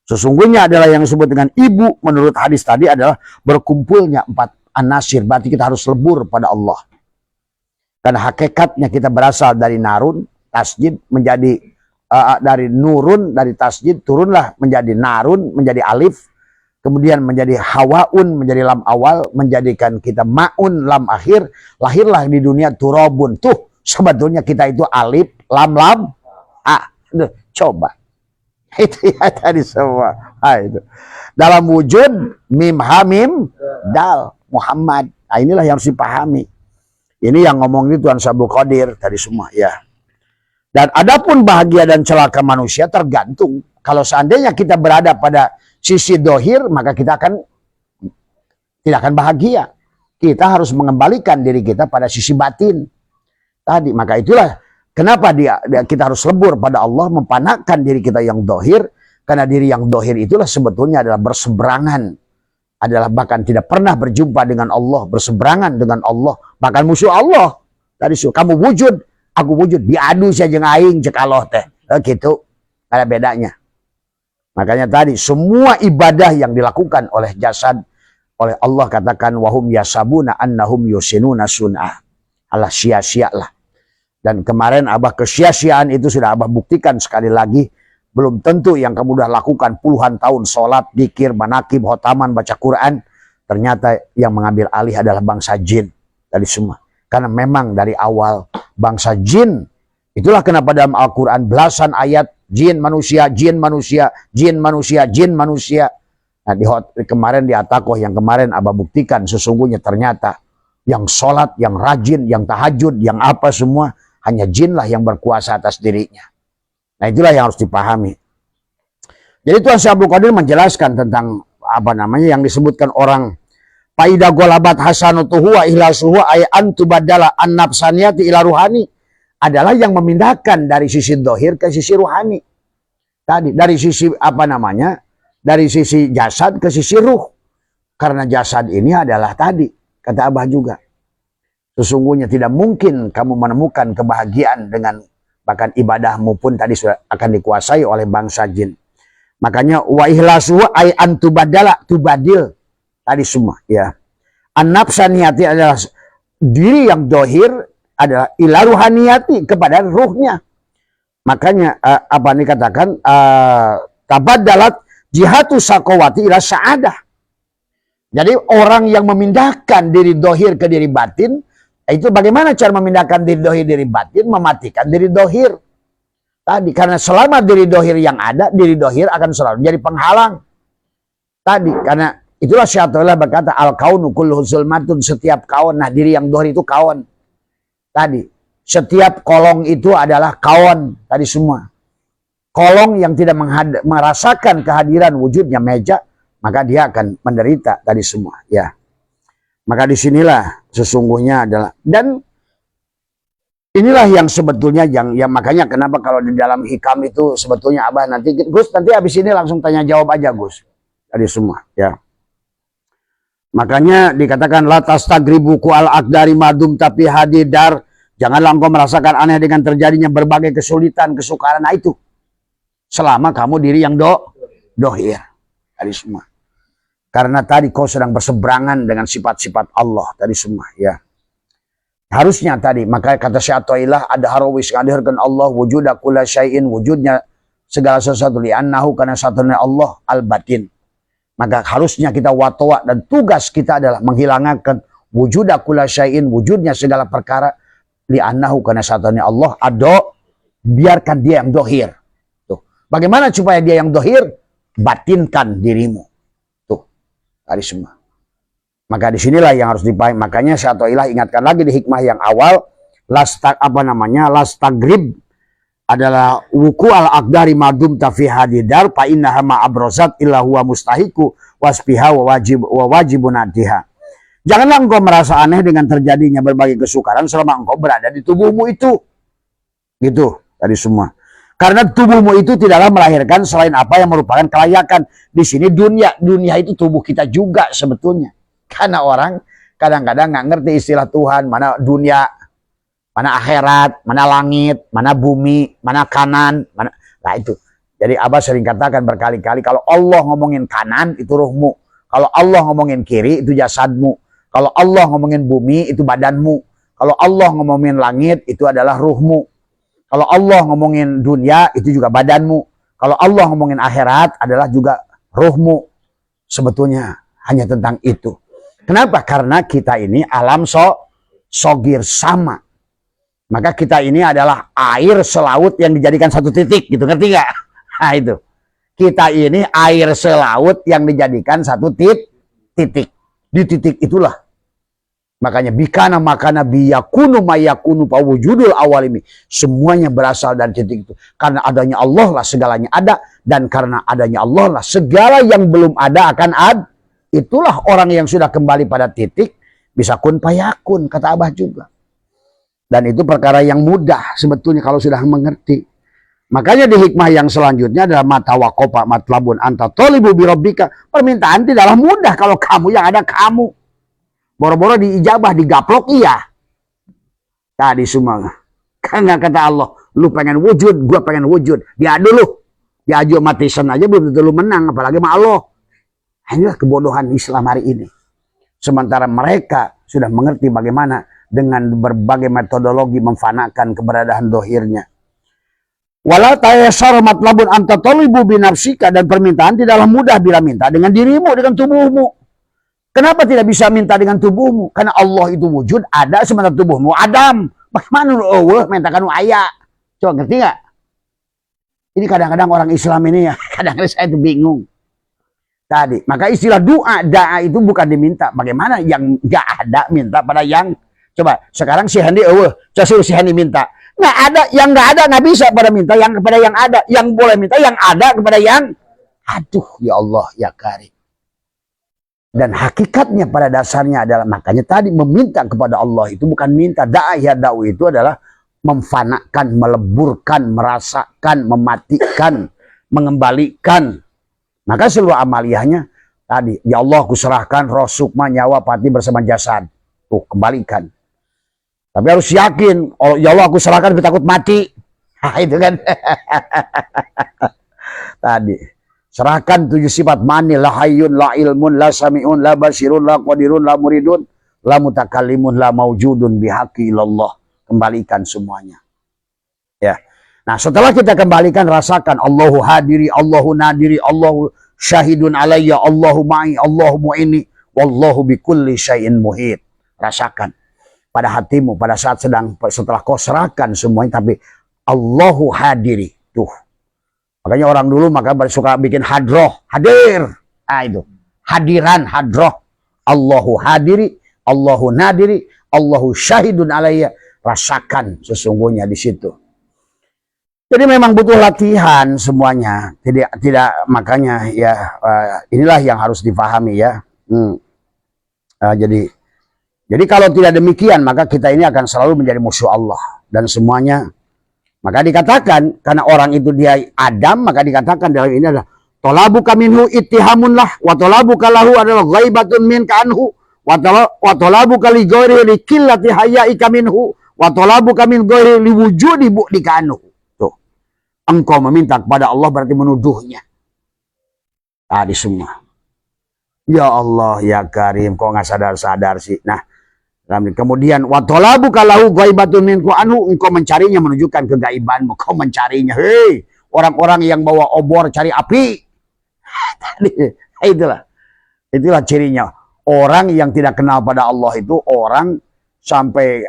Sesungguhnya adalah yang disebut dengan ibu menurut hadis tadi adalah berkumpulnya 4 anasir. Berarti kita harus lebur pada Allah. Karena hakikatnya kita berasal dari narun, tasjid menjadi dari nurun, dari tasjid turunlah menjadi narun, menjadi alif, kemudian menjadi hawaun, menjadi lam awal, menjadikan kita maun, lam akhir, lahirlah di dunia turabun. Tuh sebetulnya kita itu alif, lam, coba. Itu ya tadi semua. Itu. Dalam wujud mim hamim dal Muhammad. Nah, inilah yang harus dipahami. Ini yang ngomong itu Tuhan Syekh Abdul Qadir tadi semua ya. Dan adapun bahagia dan celaka manusia tergantung. Kalau seandainya kita berada pada sisi dohir, maka kita tidak akan bahagia. Kita harus mengembalikan diri kita pada sisi batin. Tadi, maka itulah kenapa kita harus lebur pada Allah, mempanakkan diri kita yang dohir. Karena diri yang dohir itulah sebetulnya adalah berseberangan adalah bahkan tidak pernah berjumpa dengan Allah, berseberangan dengan Allah, bahkan musuh Allah. Tadi kamu wujud, aku wujud, diadu saja aing cek Allah teh. Gitu. Ada bedanya. Makanya tadi semua ibadah yang dilakukan oleh jasad, oleh Allah katakan wahum yasabuna annahum yusinuna sun'ah. Allah sia-sia lah. Dan kemarin Abah kesia-siaan itu sudah Abah buktikan sekali lagi. Belum tentu yang kamu udah lakukan puluhan tahun sholat, dzikir, manakib, khotaman, baca Quran. Ternyata yang mengambil alih adalah bangsa jin. Tadi semua. Karena memang dari awal bangsa jin. Itulah kenapa dalam Al-Quran belasan ayat jin manusia, jin manusia, jin manusia, jin manusia. Nah, kemarin di Atakoh yang kemarin Abah buktikan sesungguhnya ternyata yang sholat, yang rajin, yang tahajud, yang apa semua hanya jinlah yang berkuasa atas dirinya. Nah, itulah yang harus dipahami. Jadi Tuan Syekh Abdul Qadir menjelaskan tentang apa namanya yang disebutkan orang faida golabat hasanutuhu wa ihlasuhu ay antubadala an-nafsaniyati ila ruhani adalah yang memindahkan dari sisi dohir ke sisi ruhani. Tadi dari sisi apa namanya? Dari sisi jasad ke sisi ruh. Karena jasad ini adalah tadi kata Abah juga. Sesungguhnya tidak mungkin kamu menemukan kebahagiaan dengan bahkan ibadahmu pun tadi sudah akan dikuasai oleh bangsa jin. Makanya wa ihlasuhu ay antubadala tubadil tadi semua ya. An-nafsaniyati adalah diri yang dohir adalah ila ruhaniyati kepada ruhnya. Makanya apa ini katakan tabaddalat jihatu sakawati ila sa'adah. Jadi orang yang memindahkan diri dohir ke diri batin, itu bagaimana cara memindahkan diri dohir dari batin? Mematikan diri dohir. Tadi, karena selama diri dohir yang ada, diri dohir akan selalu jadi penghalang. Tadi, karena itulah Syaikhullah berkata, al-kaunu kulluhu zulmatun, setiap kawan, nah diri yang dohir itu kawan. Tadi, setiap kolong itu adalah kawan, tadi semua. Kolong yang tidak merasakan kehadiran wujudnya meja, maka dia akan menderita tadi semua. Ya. Maka disinilah sesungguhnya adalah, dan inilah yang sebetulnya yang makanya kenapa kalau di dalam hikam itu sebetulnya Abah nanti Gus nanti habis ini langsung tanya jawab aja Gus tadi semua ya. Makanya dikatakan la tastagribu al aqdari madum tapi hadidar, janganlah engkau merasakan aneh dengan terjadinya berbagai kesulitan kesukaran. Nah itu selama kamu diri yang dohir tadi semua. Karena tadi kau sedang berseberangan dengan sifat-sifat Allah tadi semua ya. Harusnya tadi, maka kata Syaikhullah ada harawis ngadirkan Allah wujuda kulla syai'in, wujudnya segala sesuatu li'annahu karena satunya Allah al-batin. Maka harusnya kita watawa dan tugas kita adalah menghilangkan wujuda kulla syai'in, wujudnya segala perkara li'annahu karena satunya Allah ado, biarkan dia yang dohir. Tuh. Bagaimana supaya dia yang dohir? Batinkan dirimu. Tadi semua. Maka disinilah yang harus dipahami. Makanya Syaikhullah ingatkan lagi di hikmah yang awal, lastagrib adalah wuku al aqdari madum tafi hadidar fa innaha ma abrasat illa huwa mustahiku wasbiha wa wajibun atiha. Janganlah engkau merasa aneh dengan terjadinya berbagai kesukaran selama engkau berada di tubuhmu itu. Gitu tadi semua. Karena tubuhmu itu tidaklah melahirkan selain apa yang merupakan kelayakan. Di sini dunia itu tubuh kita juga sebetulnya. Karena orang kadang-kadang nggak ngerti istilah Tuhan, mana dunia, mana akhirat, mana langit, mana bumi, mana kanan, mana. Nah itu. Jadi Abah sering katakan berkali-kali, kalau Allah ngomongin kanan itu ruhmu. Kalau Allah ngomongin kiri itu jasadmu. Kalau Allah ngomongin bumi itu badanmu. Kalau Allah ngomongin langit itu adalah ruhmu. Kalau Allah ngomongin dunia, itu juga badanmu. Kalau Allah ngomongin akhirat, adalah juga ruhmu. Sebetulnya hanya tentang itu. Kenapa? Karena kita ini alam sogir sama. Maka kita ini adalah air selaut yang dijadikan satu titik. Gitu, ngerti nggak? Nah itu. Kita ini air selaut yang dijadikan satu titik. Di titik itulah. Makanya bikana makana biyakunu mayakunu pawujudul awalimi. Semuanya berasal dari titik itu. Karena adanya Allah lah segalanya ada. Dan karena adanya Allah lah segala yang belum ada akan ada. Itulah orang yang sudah kembali pada titik. Bisa kun payakun kata Abah juga. Dan itu perkara yang mudah sebetulnya kalau sudah mengerti. Makanya di hikmah yang selanjutnya adalah mata wakopa matlabun anta tolibu birabbika. Permintaan tidaklah mudah kalau kamu yang ada kamu. Boro-boro diijabah, digaplok iya. Tadi semua. Karena kata Allah, lu pengen wujud, gua pengen wujud. Diadu lu. Diaju matisan aja belum tentu lu menang, apalagi sama Allah. Inilah kebodohan Islam hari ini. Sementara mereka sudah mengerti bagaimana dengan berbagai metodologi memfanakan keberadaan dohirnya. Wala tayassara matlabun anta talibu binafsika, dan permintaan tidaklah mudah bila minta dengan dirimu, dengan tubuhmu. Kenapa tidak bisa minta dengan tubuhmu? Karena Allah itu wujud, ada, sementara tubuhmu Adam. Bagaimana lu mintakan ayah? Coba ngerti nggak? Ini kadang-kadang orang Islam ini ya, kadang-kadang saya itu bingung. Tadi, maka istilah doa itu bukan diminta. Bagaimana yang nggak ada minta pada yang? Coba sekarang si Handi, coba si Handi minta. Nggak ada, yang nggak ada nggak bisa pada minta yang kepada yang ada. Yang boleh minta yang ada kepada yang, aduh ya Allah ya Karim. Dan hakikatnya pada dasarnya adalah, makanya tadi meminta kepada Allah itu bukan minta. Da'u itu adalah memfanakan, meleburkan, merasakan, mematikan, mengembalikan. Maka seluruh amaliyahnya tadi, ya Allah aku serahkan roh, sukma, nyawa, pati bersama jasad. Tuh, kembalikan. Tapi harus yakin, oh, ya Allah aku serahkan, tapi takut mati. Nah, itu kan. Tadi. Serahkan 7 sifat mani, la hayyun, la ilmun, la sami'un, la basirun, la qadirun, la muridun, la mutakallimun, la maujudun bihaqi ilallah. Kembalikan semuanya. Ya. Nah, setelah kita kembalikan, rasakan Allahu hadiri, Allahu nadiri, Allahu syahidun alayya, Allahu ma'i, Allahu mu'ini, wallahu bikulli syai'in muhit. Rasakan pada hatimu pada saat setelah kau serahkan semuanya, tapi Allahu hadiri. Tuh. Makanya orang dulu suka bikin hadroh, hadir. Ah itu. Hadiran, hadroh. Allahu hadiri, Allahu nadiri, Allahu syahidun alayya. Rasakan sesungguhnya di situ. Jadi memang butuh latihan semuanya. Tidak makanya ya inilah yang harus dipahami ya. Jadi kalau tidak demikian maka kita ini akan selalu menjadi musuh Allah dan semuanya. Maka dikatakan karena orang itu dia Adam, maka dikatakan dalam ini adalah tolabuka minhu ittihamun lah, wa tolabuka lahu adalah ghaibatun minka anhu, wa tolabuka li ghairi li qillati hayaika minhu, wa tolabuka min ghairi li wujudi bu'dika anhu. Tuh. Engkau meminta kepada Allah berarti menuduhnya. Tadi semua. Ya Allah ya Karim, kok nggak sadar-sadar sih. Nah, kemudian watolabu kalau ghaibatun minku anhu, engkau mencarinya menunjukkan kegaibanmu, kau mencarinya. Hei, orang-orang yang bawa obor cari api. Itulah cirinya. Orang yang tidak kenal pada Allah itu orang sampai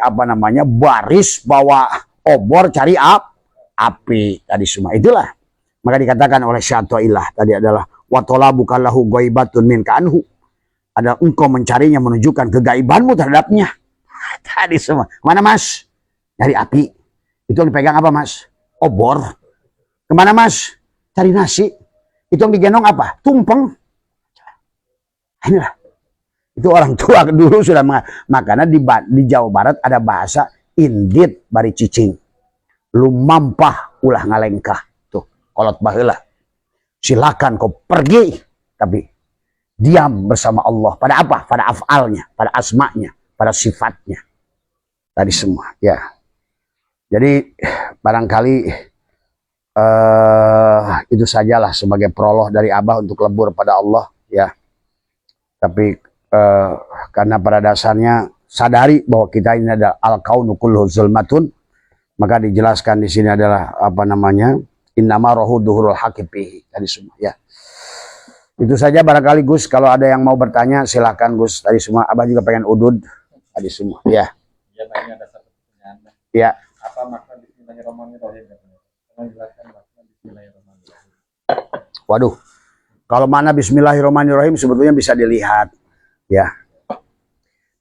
baris bawa obor cari api tadi semua. Itulah. Maka dikatakan oleh Syai'illah tadi adalah watolabu kalau ghaibatun minku anhu. Ada engkau mencarinya menunjukkan kegaibanmu terhadapnya. Tadi semua. Mana mas? Dari api. Itu yang dipegang apa mas? Obor. Kemana mas? Cari nasi. Itu yang digendong apa? Tumpeng. Inilah. Itu orang tua dulu sudah makanya di Jawa Barat ada bahasa indit bari cicing. Lumampah ulah ngalengkah. Tuh. Kolot baheula. Silakan kau pergi. Tapi diam bersama Allah. Pada apa? Pada af'alnya, pada asma'nya, pada sifatnya. Tadi semua, ya. Jadi barangkali itu sajalah sebagai prolog dari Abah untuk lebur pada Allah, ya. Tapi karena pada dasarnya sadari bahwa kita ini adalah al-kaunu kulluhu zulmatun, maka dijelaskan di sini adalah innama rohu duhurul haqiqihi. Tadi semua, ya. Itu saja barangkali Gus, kalau ada yang mau bertanya silahkan Gus. Tadi semua Abah juga pengen udud tadi semua. Ya. Ya, ada satu pertanyaan. Ya. Apa makna Bismillahirrahmanirrahim? Menjelaskan makna Bismillahirrahmanirrahim. Waduh. Kalau mana Bismillahirrahmanirrahim sebetulnya bisa dilihat. Ya.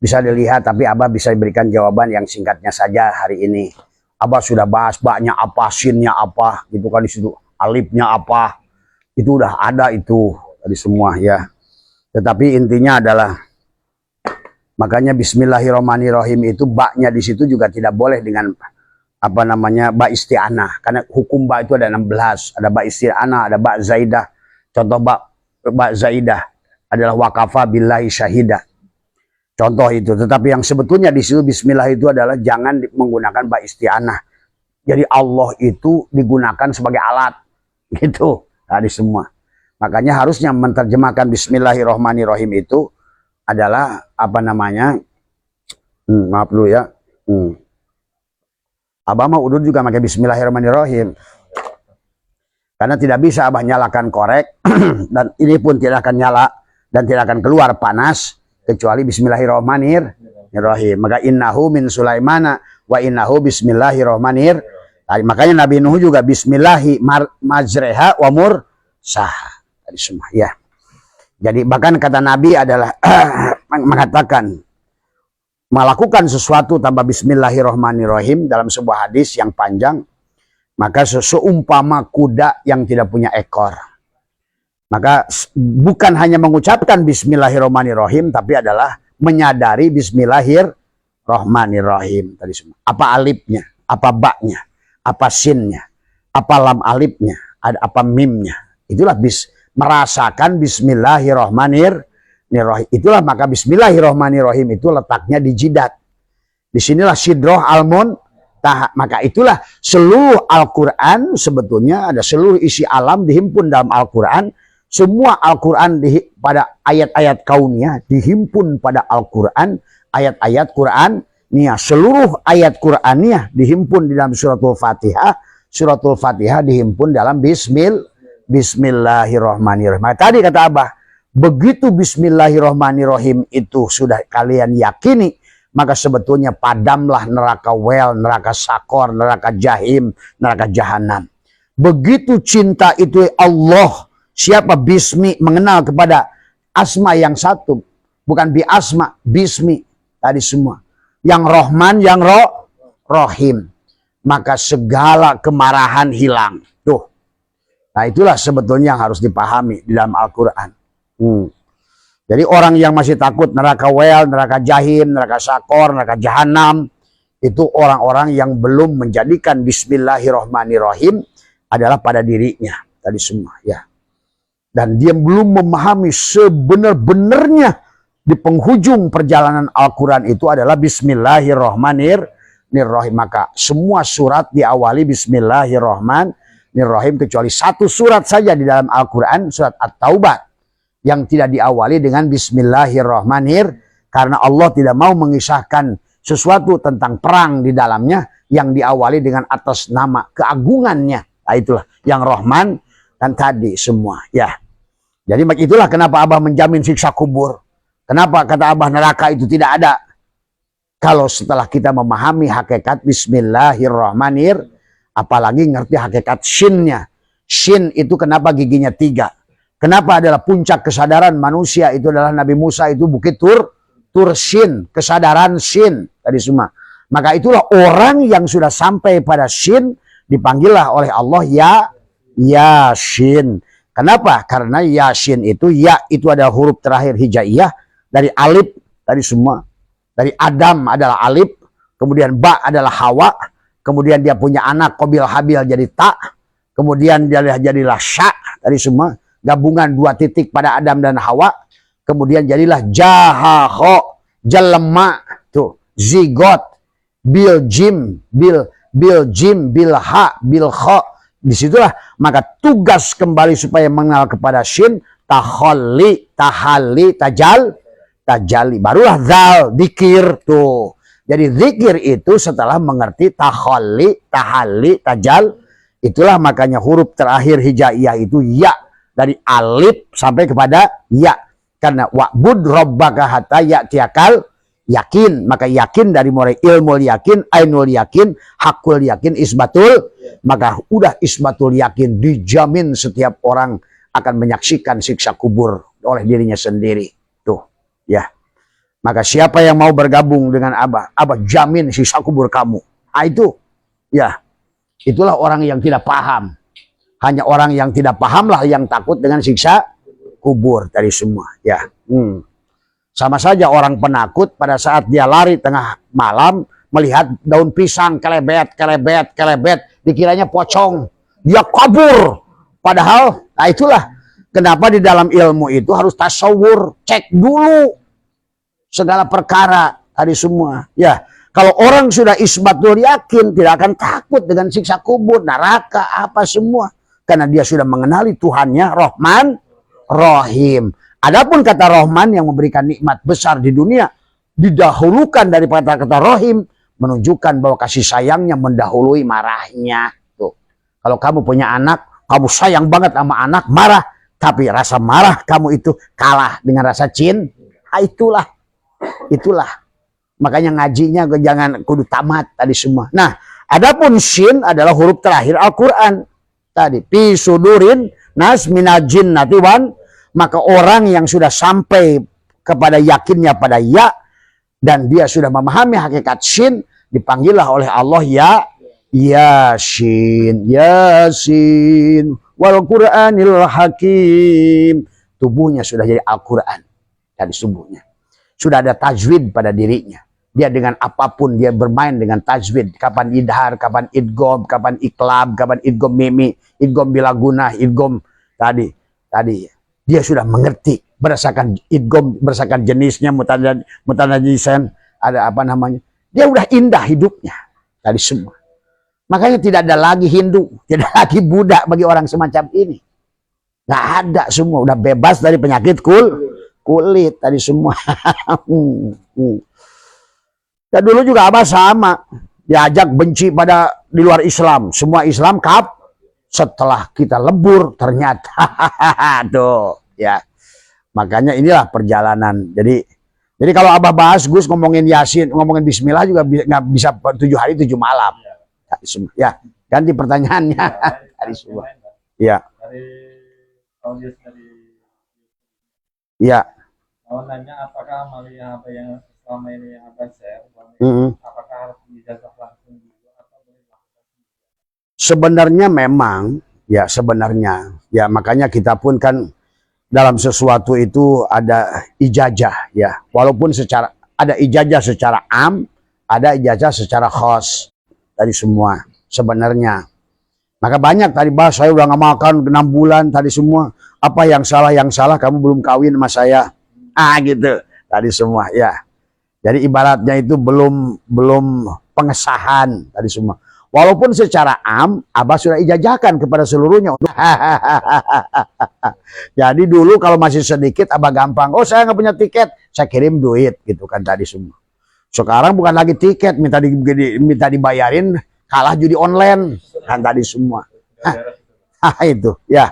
Bisa dilihat tapi Abah bisa berikan jawaban yang singkatnya saja hari ini. Abah sudah bahas baknya apa, sinnya apa, gitu kan di situ. Alifnya apa. Itu udah ada itu. Tadi semua ya. Tetapi intinya adalah makanya Bismillahirrahmanirrahim itu baknya di situ juga tidak boleh dengan apa namanya, ba isti'anah. Karena hukum ba itu ada 16, ada ba isti'anah, ada ba zaidah. Contoh ba zaidah adalah waqafa billahi syahida. Contoh itu. Tetapi yang sebetulnya di situ bismillah itu adalah jangan menggunakan ba isti'anah. Jadi Allah itu digunakan sebagai alat. Gitu tadi semua. Makanya harusnya menerjemahkan bismillahirrahmanirrahim itu adalah apa namanya, maaf dulu ya, Abah mah udud juga pakai bismillahirrahmanirrahim. Karena tidak bisa Abah nyalakan korek dan ini pun tidak akan nyala dan tidak akan keluar panas kecuali bismillahirrahmanirrahim. Maka innahu min Sulaimana wa innahu bismillahirrahmanirrahim. Makanya Nabi Nuh juga bismillahi majreha wa mursaha. Tadi semua ya. Jadi bahkan kata Nabi adalah mengatakan melakukan sesuatu tanpa bismillahirrahmanirrahim dalam sebuah hadis yang panjang, maka seumpama kuda yang tidak punya ekor. Maka bukan hanya mengucapkan bismillahirrahmanirrahim, tapi adalah menyadari bismillahirrahmanirrahim tadi semua. Apa alifnya, apa baknya, apa sinnya, apa lam alifnya, apa mimnya. Itulah merasakan bismillahirrahmanirrahim. Itulah maka bismillahirrahmanirrahim itu letaknya di jidat. Disinilah sidroh almun. Maka itulah seluruh Al-Quran sebetulnya ada seluruh isi alam dihimpun dalam Al-Quran. Semua Al-Quran pada ayat-ayat kauniyah dihimpun pada Al-Quran. Ayat-ayat Quran. Seluruh ayat Quraniyah dihimpun di dalam suratul Fatihah. Suratul Fatihah dihimpun dalam bismillahirrahmanirrahim. Nah, tadi kata Abah, begitu bismillahirrahmanirrahim itu sudah kalian yakini, maka sebetulnya padamlah neraka wel, neraka sakor, neraka jahim, neraka jahanam. Begitu cinta itu Allah, siapa bismi, mengenal kepada asma yang satu, bukan bi asma, bismi tadi semua. Yang Rahman, yang Rohim, maka segala kemarahan hilang. Tuh. Nah itulah sebetulnya yang harus dipahami di dalam Al-Quran. Jadi orang yang masih takut neraka wel, neraka jahim, neraka sakor, neraka jahanam, itu orang-orang yang belum menjadikan bismillahirrahmanirrahim adalah pada dirinya. Tadi semua ya. Dan dia belum memahami sebenar-benarnya di penghujung perjalanan Al-Quran itu adalah bismillahirrahmanirrahim. Maka semua surat diawali bismillahirrahmanirrahim kecuali satu surat saja di dalam Al-Quran, surat At-Taubah, yang tidak diawali dengan bismillahirrahmanirrahim karena Allah tidak mau mengisahkan sesuatu tentang perang di dalamnya yang diawali dengan atas nama keagungannya. Nah, itulah yang Rahman dan tadi semua ya. Jadi itulah kenapa Abah menjamin siksa kubur. Kenapa kata Abah neraka itu tidak ada? Kalau setelah kita memahami hakikat bismillahirrahmanirrahim, apalagi ngerti hakikat shinnya. Shin itu kenapa giginya 3? Kenapa adalah puncak kesadaran manusia itu adalah Nabi Musa itu bukit Tur Shin, kesadaran Shin tadi semua. Maka itulah orang yang sudah sampai pada Shin dipanggillah oleh Allah Yasin. Kenapa? Karena Yasin itu ya itu adalah huruf terakhir hijaiyah dari alif tadi semua. Dari Adam adalah alif, kemudian ba adalah Hawa, kemudian dia punya anak Qabil Habil jadi ta, kemudian dia jadilah sya tadi semua. Gabungan 2 titik pada Adam dan Hawa, kemudian jadilah jahaho, jelema, tuh, zigot, bil jim, bil ha, bil kha. Disitulah maka tugas kembali supaya mengenal kepada shin, tahalli, tajali, barulah zal, dikir tuh. Jadi zikir itu setelah mengerti tahalli, tajal, itulah makanya huruf terakhir hijaiyah itu ya. Dari alif sampai kepada ya. Karena wa'bud rabbaka hatta ya'tiyakal yakin. Maka yakin dari mulai ilmul yakin, ainul yakin, hakul yakin, isbatul. Maka udah isbatul yakin. Dijamin setiap orang akan menyaksikan siksa kubur oleh dirinya sendiri. Tuh ya. Maka siapa yang mau bergabung dengan Abah, Abah jamin siksa kubur kamu. Ah itu ya. Itulah orang yang tidak paham. Hanya orang yang tidak pahamlah yang takut dengan siksa kubur tadi semua ya. Sama saja orang penakut pada saat dia lari tengah malam melihat daun pisang kelebet, kelebet, kelebet, dikiranya pocong, dia kabur. Padahal, nah itulah kenapa di dalam ilmu itu harus tasawur, cek dulu segala perkara tadi semua. Ya, kalau orang sudah isbatul yakin, tidak akan takut dengan siksa kubur, neraka, apa semua. Karena dia sudah mengenali Tuhannya, Rahman, Rahim. Adapun kata Rahman yang memberikan nikmat besar di dunia, didahulukan daripada kata Rahim, menunjukkan bahwa kasih sayangnya mendahului marahnya. Tuh. Kalau kamu punya anak, kamu sayang banget sama anak, marah, tapi rasa marah kamu itu kalah dengan rasa cinta. Nah, itulah. Makanya ngajinya jangan kudu tamat tadi semua. Nah, adapun shin adalah huruf terakhir Al-Quran. Tadi, fi sudurin nas minal jinnati wan, maka orang yang sudah sampai kepada yakinnya pada ya, dan dia sudah memahami hakikat shin, dipanggillah oleh Allah ya, Yasin, Yasin, wal Qur'anil Hakim. Tubuhnya sudah jadi Al-Quran dari tubuhnya. Sudah ada tajwid pada dirinya. Dia dengan apapun dia bermain dengan tajwid. Kapan idhar, kapan idgom, kapan iklab, kapan idgom mimi, idgom bilagunah, idgom tadi. Dia sudah mengerti berdasarkan idgom, berdasarkan jenisnya, mutanajisan, ada apa namanya. Dia udah indah hidupnya tadi semua. Makanya tidak ada lagi Hindu, tidak lagi Buddha bagi orang semacam ini. Nggak ada, semua udah bebas dari penyakit kulit tadi semua. Dan dulu juga Abah sama, diajak benci pada di luar Islam, semua Islam setelah kita lebur ternyata tuh ya. Makanya inilah perjalanan. Jadi kalau Abah bahas Gus ngomongin Yasin, ngomongin Bismillah juga nggak bisa 7 hari 7 malam. Ya, ganti pertanyaannya. Dari semua. Ya. Ya. Mau nanya apakah amalia apa yang selama ini yang Abah share, apakah harus dijazah langsung juga atau boleh lakukan? Sebenarnya memang, ya sebenarnya, ya makanya kita pun kan dalam sesuatu itu ada ijazah, ya walaupun ada ijazah secara am, ada ijazah secara khos dari semua sebenarnya. Maka banyak tadi bahas, saya udah nggak makan 6 bulan tadi semua. Apa yang salah kamu belum kawin sama saya. Gitu tadi semua ya. Jadi ibaratnya itu belum pengesahan tadi semua. Walaupun secara am Abah sudah ijazahkan kepada seluruhnya. Jadi dulu kalau masih sedikit Abah gampang. Oh saya nggak punya tiket, saya kirim duit gitu kan tadi semua. Sekarang bukan lagi tiket, minta dibayarin, kalah judi online kan tadi semua. Itu ya.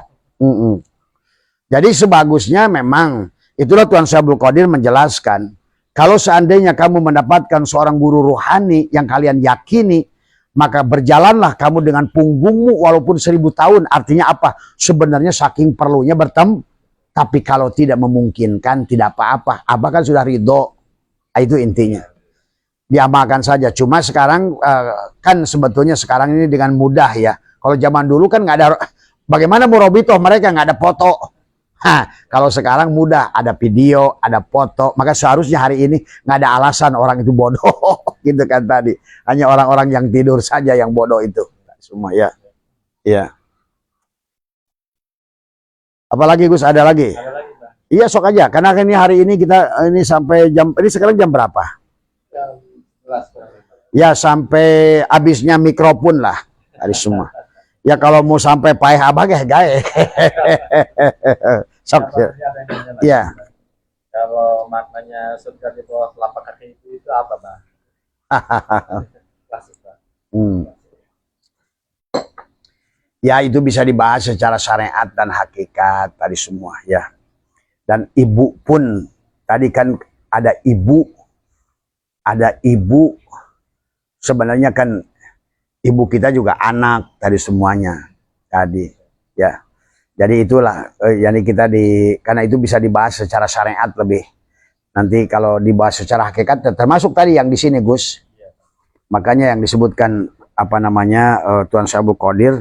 Jadi sebagusnya memang itulah Tuan Syekh Abdul Qadir menjelaskan, kalau seandainya kamu mendapatkan seorang guru rohani yang kalian yakini, maka berjalanlah kamu dengan punggungmu walaupun 1000 tahun. Artinya apa? Sebenarnya saking perlunya bertemu. Tapi kalau tidak memungkinkan, tidak apa-apa. Abah kan sudah ridho. Itu intinya. Diamalkan saja. Cuma sekarang kan sebetulnya sekarang ini dengan mudah ya. Kalau zaman dulu kan nggak ada. Bagaimana murabitoh mereka nggak ada foto. Kalau sekarang mudah, ada video, ada foto. Maka seharusnya hari ini nggak ada alasan orang itu bodoh, gitu kan tadi. Hanya orang-orang yang tidur saja yang bodoh itu. Semua ya. Iya. Apalagi Gus, ada lagi? Ada lagi, Pak. Iya sok aja. Karena ini hari ini kita ini sampai ini sekarang jam berapa? Jam 11. Ya sampai habisnya mikrofon lah dari semua. Ya kalau mau sampai paeh abah gae. Sok. Iya. Kalau maknanya surga di bawah telapak kaki itu apa, Bang? Klasik, Bang. Ya itu bisa dibahas secara syariat dan hakikat tadi semua ya. Dan ibu pun tadi kan ada ibu sebenarnya kan ibu kita juga anak tadi semuanya tadi ya. Jadi itulah karena itu bisa dibahas secara syariat lebih. Nanti kalau dibahas secara hakikat termasuk tadi yang di sini Gus. Makanya yang disebutkan apa namanya Tuan Syekh Abdul Qadir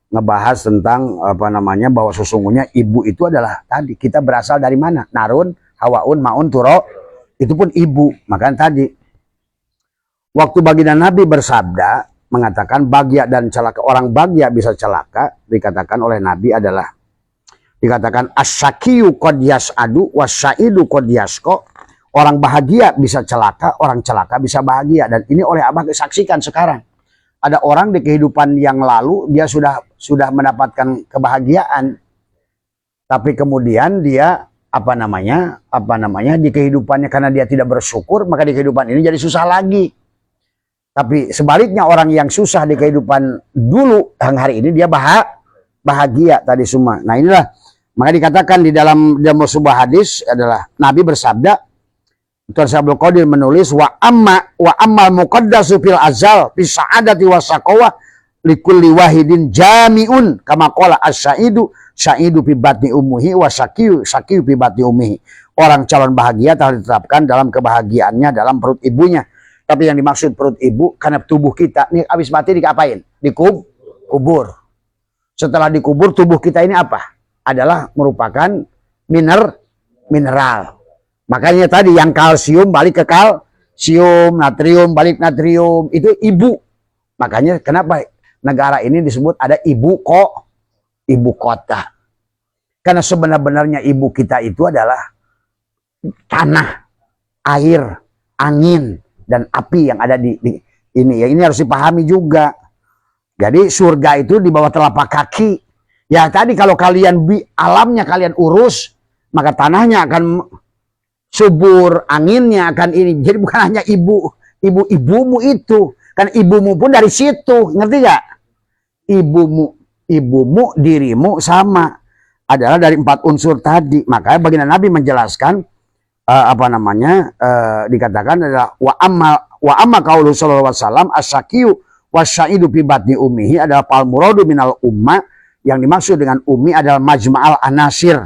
ngebahas tentang apa namanya bahwa sesungguhnya ibu itu adalah tadi kita berasal dari mana? Narun, hawaun, maun, turo. Itu pun ibu. Makanya tadi Waktu baginda Nabi bersabda, mengatakan bagya dan celaka, orang bagya bisa celaka, dikatakan oleh Nabi adalah, dikatakan asyakiyu qad yas'adu wasyaidu qad yasqa. Orang bahagia bisa celaka, orang celaka bisa bahagia. Dan ini oleh Abah kesaksikan sekarang. Ada orang di kehidupan yang lalu dia sudah mendapatkan kebahagiaan, tapi kemudian dia apa namanya di kehidupannya karena dia tidak bersyukur, maka di kehidupan ini jadi susah lagi. Tapi sebaliknya orang yang susah di kehidupan dulu, yang hari ini dia bahagia tadi semua. Nah inilah, maka dikatakan di dalam sebuah hadis adalah Nabi bersabda, Tuan Abdul Qadir menulis, wa ammal muqaddasu fil azal fi sa'adati wa saqawa likulli wahidin jami'un kama qala as-sa'idu syaidu fi batni ummihi wa syaqiyu fi batni ummihi. Orang calon bahagia telah ditetapkan dalam kebahagiaannya dalam perut ibunya. Tapi yang dimaksud perut ibu, karena tubuh kita, ini habis mati dikapain? Dikubur. Setelah dikubur, tubuh kita ini apa? Adalah merupakan mineral. Makanya tadi yang kalsium balik ke kalsium, natrium balik natrium, itu ibu. Makanya kenapa negara ini disebut ada ibu kota. Karena sebenarnya ibu kita itu adalah tanah, air, angin, dan api yang ada di ini. Ya, ini harus dipahami juga. Jadi surga itu di bawah telapak kaki. Ya tadi kalau kalian alamnya kalian urus, maka tanahnya akan subur, anginnya akan ini. Jadi bukan hanya ibumu itu, kan ibumu pun dari situ, ngerti gak? Ibumu, dirimu sama, adalah dari 4 unsur tadi. Makanya baginda Nabi menjelaskan dikatakan adalah wa amma qaulu sallallahu alaihi wasallam asyaqiyu wasyaidu fi batni ummihi adalah fal muradu minal umma. Yang dimaksud dengan ummi adalah majma'al anasir,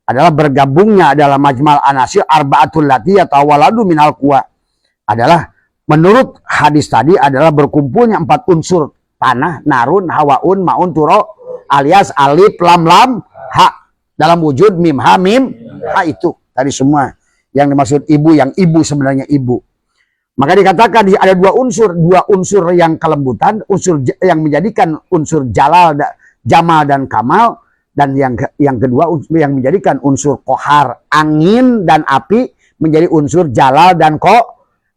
adalah bergabungnya adalah majma'al anasir arba'atul lati yatawaladu minal quwa, adalah menurut hadis tadi adalah berkumpulnya 4 unsur, tanah, narun, hawaun, maun, turo, alias alif, lam, ha, dalam wujud mim, ha, itu tadi semua yang dimaksud ibu, yang ibu sebenarnya ibu. Maka dikatakan ada 2 unsur yang kelembutan, unsur yang menjadikan unsur jamal dan kamal, dan yang kedua yang menjadikan unsur kohar, angin dan api menjadi unsur jalal dan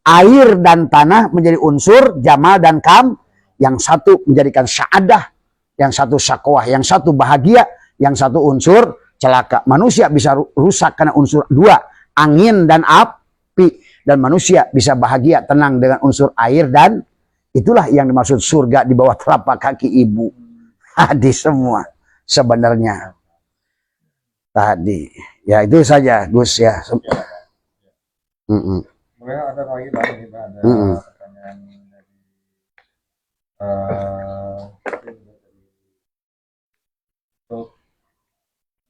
air dan tanah menjadi unsur jamal dan kam. Yang satu menjadikan sa'adah, yang satu syaqwah, yang satu bahagia, yang satu unsur celaka. Manusia bisa rusak karena unsur 2, angin dan api, dan manusia bisa bahagia tenang dengan unsur air, dan itulah yang dimaksud surga di bawah telapak kaki ibu. Hadis semua sebenarnya tadi. Ya itu saja Gus ya. Mungkin ada lagi Bang, kita ada pertanyaan dari untuk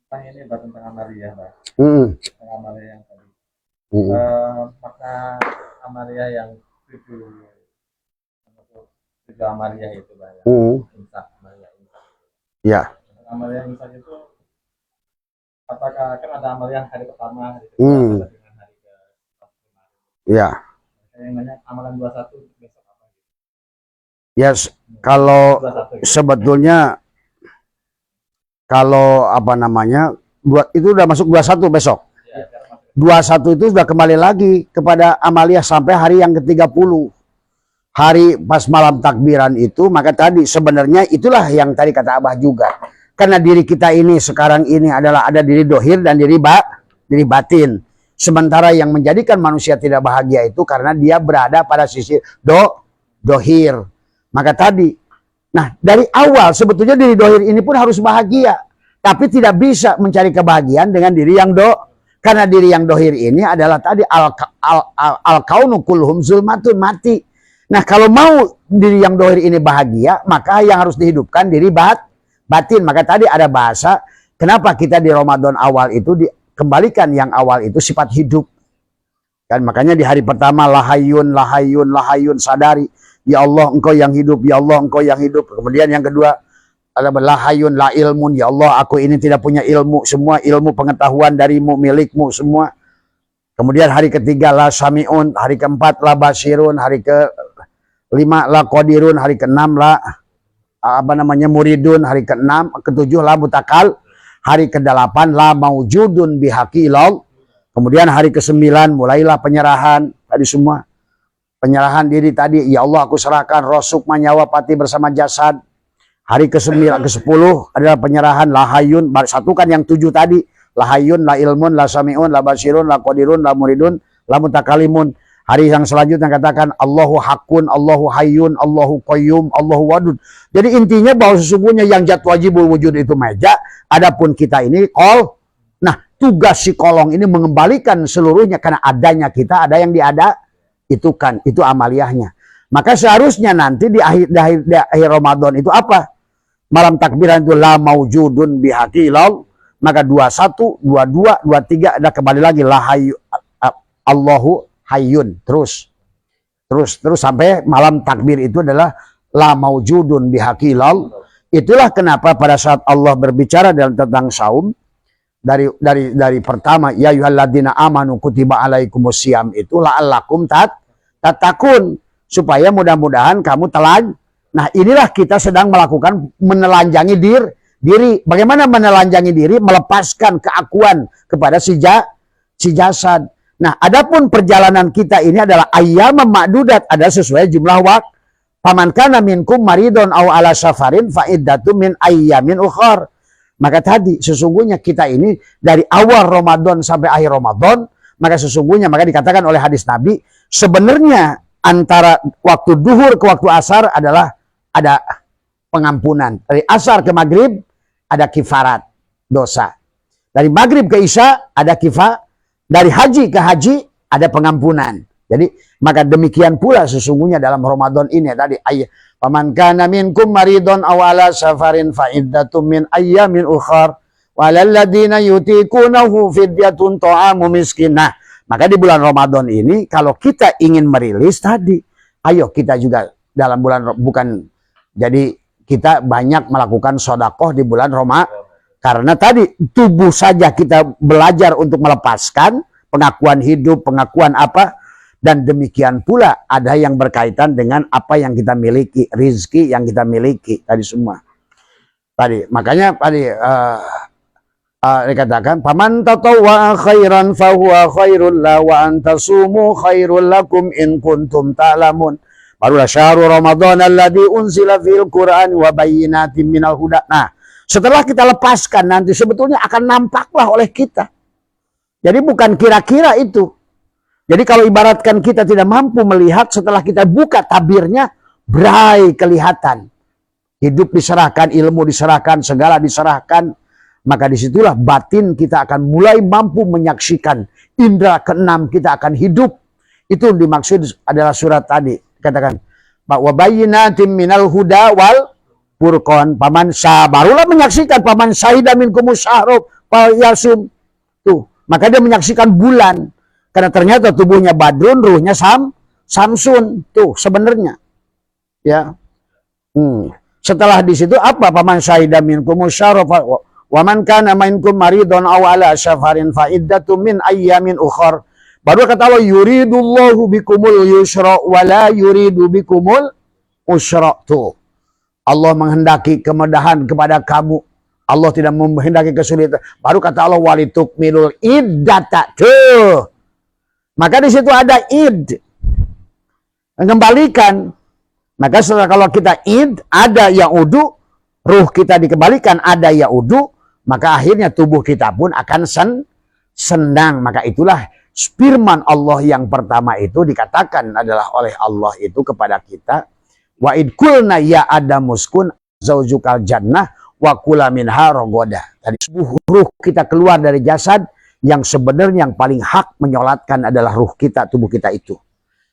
tentang ini tentang Amalia, Pak. Tentang Amalia yang tadi. Maka Amalia yang 7 Amalia itu banyak. Insaf, Amalia Insaf. Ya. Amalia Insaf itu apakah kan ada Amalia hari pertama, hari kedua, dengan hari ke kemarin. Ya. Yang banyak amalan 21 besok apa gitu. Yes, kalau 21, gitu. Sebetulnya kalau itu udah masuk 21 besok. 21 itu sudah kembali lagi kepada Amalia sampai hari yang ke-30. Hari pas malam takbiran itu, maka tadi sebenarnya itulah yang tadi kata Abah juga. Karena diri kita ini sekarang ini adalah ada diri dohir dan diri batin. Sementara yang menjadikan manusia tidak bahagia itu karena dia berada pada sisi dohir. Maka tadi, nah dari awal sebetulnya diri dohir ini pun harus bahagia. Tapi tidak bisa mencari kebahagiaan dengan diri yang karena diri yang dohir ini adalah tadi al-kaunu kulhum zulmatun, mati. Nah kalau mau diri yang dohir ini bahagia, maka yang harus dihidupkan diri batin. Maka tadi ada bahasa, kenapa kita di Ramadan awal itu dikembalikan yang awal itu sifat hidup. Kan makanya di hari pertama lahayun, sadari. Ya Allah engkau yang hidup, ya Allah engkau yang hidup. Kemudian yang kedua, lahayun la ilmun, ya Allah aku ini tidak punya ilmu, semua ilmu pengetahuan darimu, milikmu semua. Kemudian hari ketiga la sami'un, hari keempat la basirun, hari kelima la qadirun, hari keenam la muridun, hari keenam, ketujuh la mutakal, hari kedelapan la maujudun bihaqi ilal. Kemudian hari kesembilan mulailah penyerahan tadi semua. Penyerahan diri tadi, ya Allah aku serahkan rosuk manyawa pati bersama jasad. Hari ke-10 adalah penyerahan lahayun, satukan yang 7 tadi. Lahayun, la ilmun, la sami'un, la basirun, la qadirun, la muridun, la mutakalimun. Hari yang selanjutnya katakan Allahu hakun, Allahu hayyun, Allahu qayyum, Allahu wadud. Jadi intinya bahwa sesungguhnya yang zat wajibul wujud itu meja, adapun kita ini kol. Nah, tugas si kolong ini mengembalikan seluruhnya karena adanya kita, ada yang diada, itu kan, itu amaliyahnya. Maka seharusnya nanti di akhir Ramadan itu apa? Malam takbiran itu la maujudun bihaqi ilal. Maka 21, 22, 23 ada kembali lagi la hayyu, Allahu hayyun. Terus sampai malam takbir itu adalah la maujudun bihaqi ilal. Itulah kenapa pada saat Allah berbicara dalam tentang saum dari pertama ya ayyuhalladzina amanu kutiba alaikumusiyam itu la'allakum tatakun, supaya mudah-mudahan kamu telan. Nah, inilah kita sedang melakukan menelanjangi diri. Bagaimana menelanjangi diri? Melepaskan keakuan kepada si jasad. Nah, adapun perjalanan kita ini adalah ayyam ma'dudat, ada sesuai jumlah waktu. Faman kana minkum maridun aw ala safarin fa iddatum min ayyamin ukhar. Maka tadi sesungguhnya kita ini dari awal Ramadan sampai akhir Ramadan, maka dikatakan oleh hadis Nabi, sebenarnya antara waktu duhur ke waktu asar adalah ada pengampunan. Dari asar ke maghrib ada kifarat dosa. Dari maghrib ke isya ada dari haji ke haji ada pengampunan. Jadi maka demikian pula sesungguhnya dalam Ramadan ini tadi ayat faman kana minkum maridun aw ala safarin fa iddatum min ayyamin ukhar walal ladzina yutiqunahu fidyatun ta'amu miskin. Nah, maka di bulan Ramadan ini kalau kita ingin merilis tadi, ayo kita juga dalam bulan jadi kita banyak melakukan sodakoh di bulan Ramadan. Karena tadi tubuh saja kita belajar untuk melepaskan pengakuan hidup, pengakuan apa. Dan demikian pula ada yang berkaitan dengan apa yang kita miliki, rizki yang kita miliki tadi semua. Tadi makanya tadi dikatakan paman tatawwa khairan fa huwa khairul la wa antasumu khairul lakum in kuntum ta'lamun. Barulah syahrul Ramadan alladzi unzila fil Qur'an wa bayyinatin minal huda. Nah, setelah kita lepaskan nanti sebetulnya akan nampaklah oleh kita. Jadi bukan kira-kira itu. Jadi kalau ibaratkan kita tidak mampu melihat, setelah kita buka tabirnya, berai kelihatan. Hidup diserahkan, ilmu diserahkan, segala diserahkan. Maka disitulah batin kita akan mulai mampu menyaksikan. Indra keenam kita akan hidup. Itu dimaksud adalah surat tadi. Katakan, wa bayyinatin minal huda wal furqan. Paman barulah menyaksikan paman syahida minkumus syahrub fal yasum. Tuh, maka dia menyaksikan bulan. Karena ternyata tubuhnya Badrun, ruhnya Samsun. Tuh sebenarnya. Ya. Setelah di situ apa? Paman syahida minkumus syahrub wa man kana minkum maridun aw ala safarin fa iddatum min ayyamin ukhar. Baru kata Allah yuridullahu bikumul yusra wa la yuridu bikumul usra. Tuh. Allah menghendaki kemudahan kepada kamu. Allah tidak menghendaki kesulitan. Baru kata Allah walitukmilul iddata. Tuh. Maka di situ ada id. Mengembalikan. Maka setelah kalau kita id, ada ya'udu, ruh kita dikembalikan, ada ya'udu, maka akhirnya tubuh kita pun akan senang. Maka itulah firman Allah yang pertama itu dikatakan adalah oleh Allah itu kepada kita. Wa id kulna ya adamuskun zaujukal jannah wa kula minha rogoda. Tadi ruh kita keluar dari jasad, yang sebenarnya yang paling hak menyolatkan adalah ruh kita, tubuh kita itu.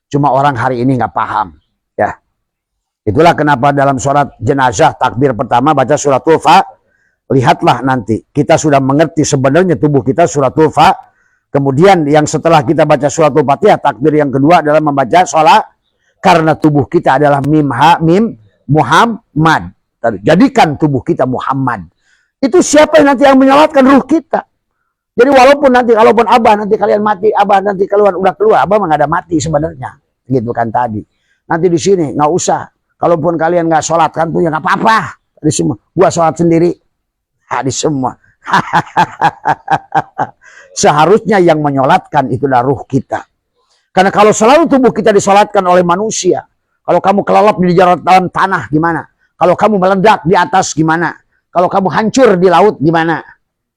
Cuma orang hari ini nggak paham. Ya, itulah kenapa dalam sholat jenazah takbir pertama baca suratul Fatihah. Lihatlah nanti kita sudah mengerti sebenarnya tubuh kita suratul Fatihah. Kemudian yang setelah kita baca suratul Fatihah, takbir yang kedua adalah membaca sholat. Karena tubuh kita adalah mim Muhammad. Jadikan tubuh kita Muhammad. Itu siapa yang nanti yang menyolatkan ruh kita? Jadi walaupun nanti, kalaupun abah nanti kalian mati, abah nanti udah keluar, abah mah nggak ada mati sebenarnya, gitu kan tadi. Nanti di sini nggak usah, kalaupun kalian nggak sholat kan punya nggak apa-apa, tadi semua. Gua sholat sendiri, tadi semua. Seharusnya yang menyolatkan itulah ruh kita. Karena kalau selalu tubuh kita disolatkan oleh manusia, kalau kamu kelelep di dalam tanah gimana? Kalau kamu meledak di atas gimana? Kalau kamu hancur di laut gimana?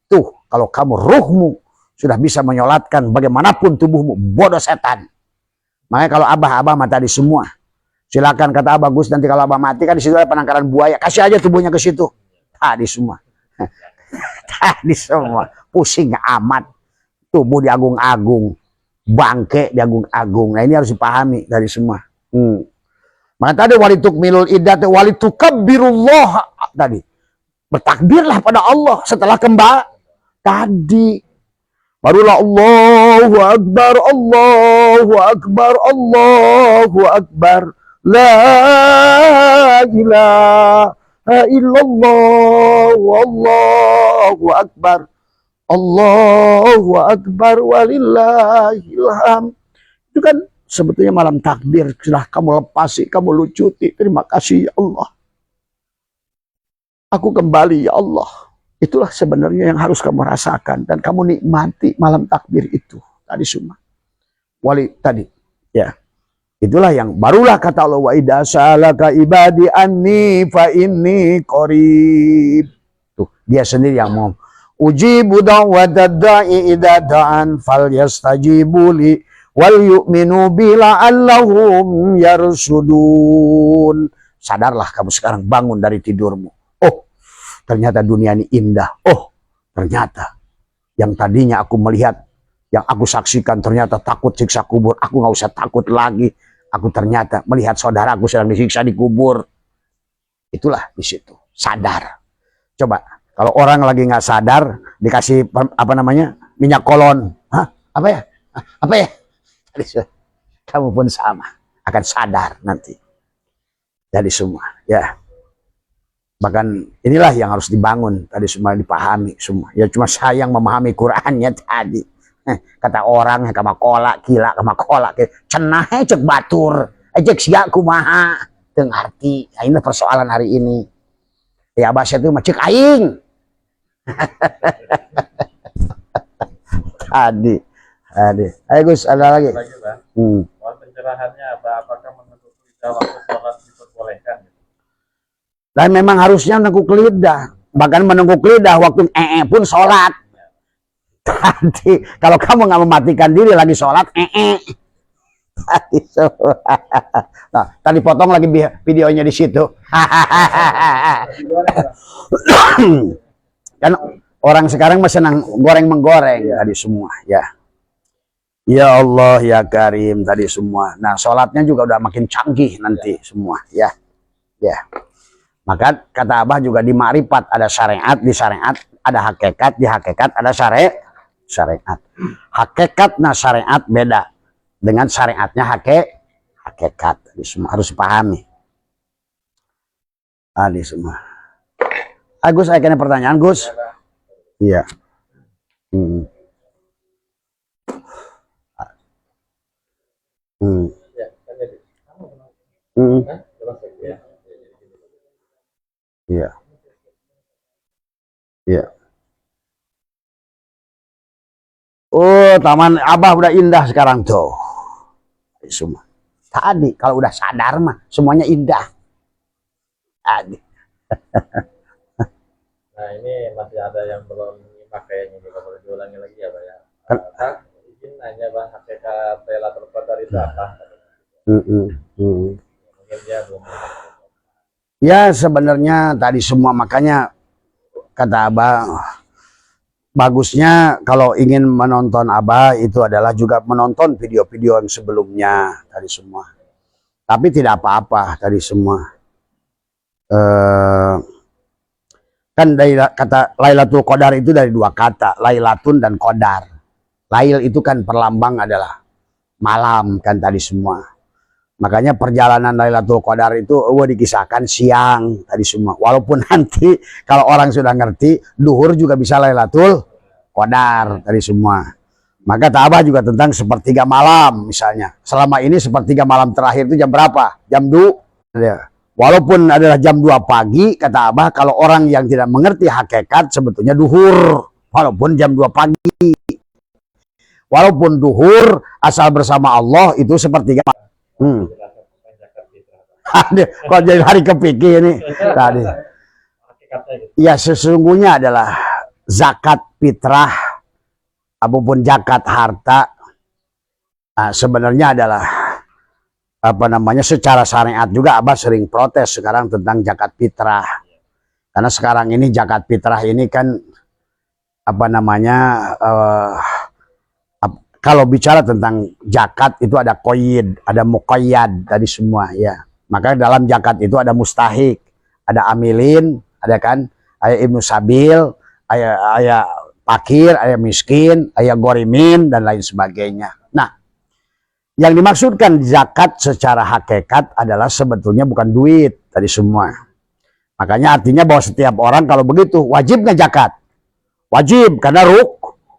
Tuh, kalau kamu ruhmu sudah bisa menyolatkan bagaimanapun tubuhmu, bodoh setan. Makanya kalau abah mah tadi semua, silakan kata Abah Gus, nanti kalau abah mati kan di situ ada penangkaran buaya, kasih aja tubuhnya ke situ. Tadi semua. Tadi semua pusing amat, tubuh diagung-agung, bangke diagung-agung. Nah ini harus dipahami dari semua. Maka tadi walitukmilul iddat walitukabbirullah, tadi bertakbirlah pada Allah setelah kembali tadi, barulah Allahu Akbar, Allahu Akbar, Allahu Akbar, la ilaha illallah, Allahu Akbar, Allahu Akbar, walillahilham. Itu kan sebetulnya malam takbir, sudah kamu lepasi, kamu lucuti. Terima kasih ya Allah, aku kembali ya Allah. Itulah sebenarnya yang harus kamu rasakan dan kamu nikmati malam takbir itu tadi semua. Tadi ya. Itulah yang barulah kata Allah, wa idza salaka ibadi anni fa inni qarib. Tuh, dia sendiri yang mau ujibu da'watad da'i idza da'an falyastajibu li wal yu'minu bi la'allahum yarsudun. Sadarlah kamu sekarang, bangun dari tidurmu. Oh, ternyata dunia ini indah. Oh, ternyata yang tadinya aku melihat, yang aku saksikan ternyata takut siksa kubur, aku nggak usah takut lagi. Aku ternyata melihat saudaraku sedang disiksa di kubur. Itulah di situ, sadar. Coba kalau orang lagi nggak sadar dikasih apa namanya minyak kolon, hah? Apa ya? Apa ya? Kamu pun sama akan sadar nanti. Jadi semua, ya. Bahkan inilah yang harus dibangun tadi, semua dipahami semua. Ya cuma sayang memahami Qur'annya tadi. Kata orang kama kolak kila kama kolak cenah cek batur cek sia kumaha teu ngarti. Nah, ini persoalan hari ini ya bahasa itu mah cek aing. tadi ayo Gus, ada lagi Pak. Pencerahannya apakah meneguk lidah waktu sholat diperbolehkan? Dan memang harusnya meneguk lidah, bahkan meneguk lidah waktu pun sholat. Tadi kalau kamu nggak mematikan diri lagi sholat, nah, tadi potong lagi videonya di situ. Kan orang sekarang masih senang goreng menggoreng tadi semua, ya. Ya Allah ya Karim tadi semua. Nah sholatnya juga udah makin canggih nanti semua, ya, ya. Maka kata Abah juga di ma'rifat ada syariat, di syariat ada hakikat, di hakikat ada syariat. Hakikatnya syariat beda dengan syariatnya hakikat. Semua harus dipahami. Tadi semua. Agus, saya kena pertanyaan Gus. Iya. Iya. Iya. Oh, taman Abah udah indah sekarang tuh. Semua. Tadi kalau udah sadar mah semuanya indah. Tadi. Nah, ini masih ada yang belum pakai ini, kalau diulangi lagi ya, Pak ya. Izin nanya Bang, hakikat Lailatul Qadar itu apa? Mungkin dia belum. Ya sebenarnya tadi semua, makanya kata Abah, bagusnya kalau ingin menonton Abah itu adalah juga menonton video-video yang sebelumnya tadi semua. Tapi tidak apa-apa tadi semua. Kan dari kata Lailatul Qadar itu dari dua kata, Lailatun dan Qadar. Lail itu kan perlambang adalah malam kan tadi semua. Makanya perjalanan Lailatul Qadar itu dikisahkan siang tadi semua. Walaupun nanti kalau orang sudah ngerti, duhur juga bisa Lailatul qadar tadi semua. Maka ta'abah juga tentang sepertiga malam misalnya. Selama ini sepertiga malam terakhir itu jam berapa? Jam 2. Walaupun adalah jam 2 pagi, kata Abah, kalau orang yang tidak mengerti hakikat sebetulnya duhur. Walaupun jam 2 pagi. Walaupun duhur asal bersama Allah itu sepertiga malam. Kok jadi hari kepikir ini tadi. Ya sesungguhnya adalah zakat fitrah apapun zakat harta sebenarnya adalah apa namanya secara syariat juga Abah sering protes sekarang tentang zakat fitrah. Karena sekarang ini zakat fitrah ini kan apa namanya kalau bicara tentang zakat itu ada qaid, ada muqayyad tadi semua ya. Maka dalam zakat itu ada mustahik, ada amilin, ada kan, ada ibnu sabil, ada fakir, ada miskin, ada gorimin dan lain sebagainya. Nah, yang dimaksudkan zakat secara hakikat adalah sebetulnya bukan duit tadi semua. Makanya artinya bahwa setiap orang kalau begitu wajib nggak zakat? Wajib karena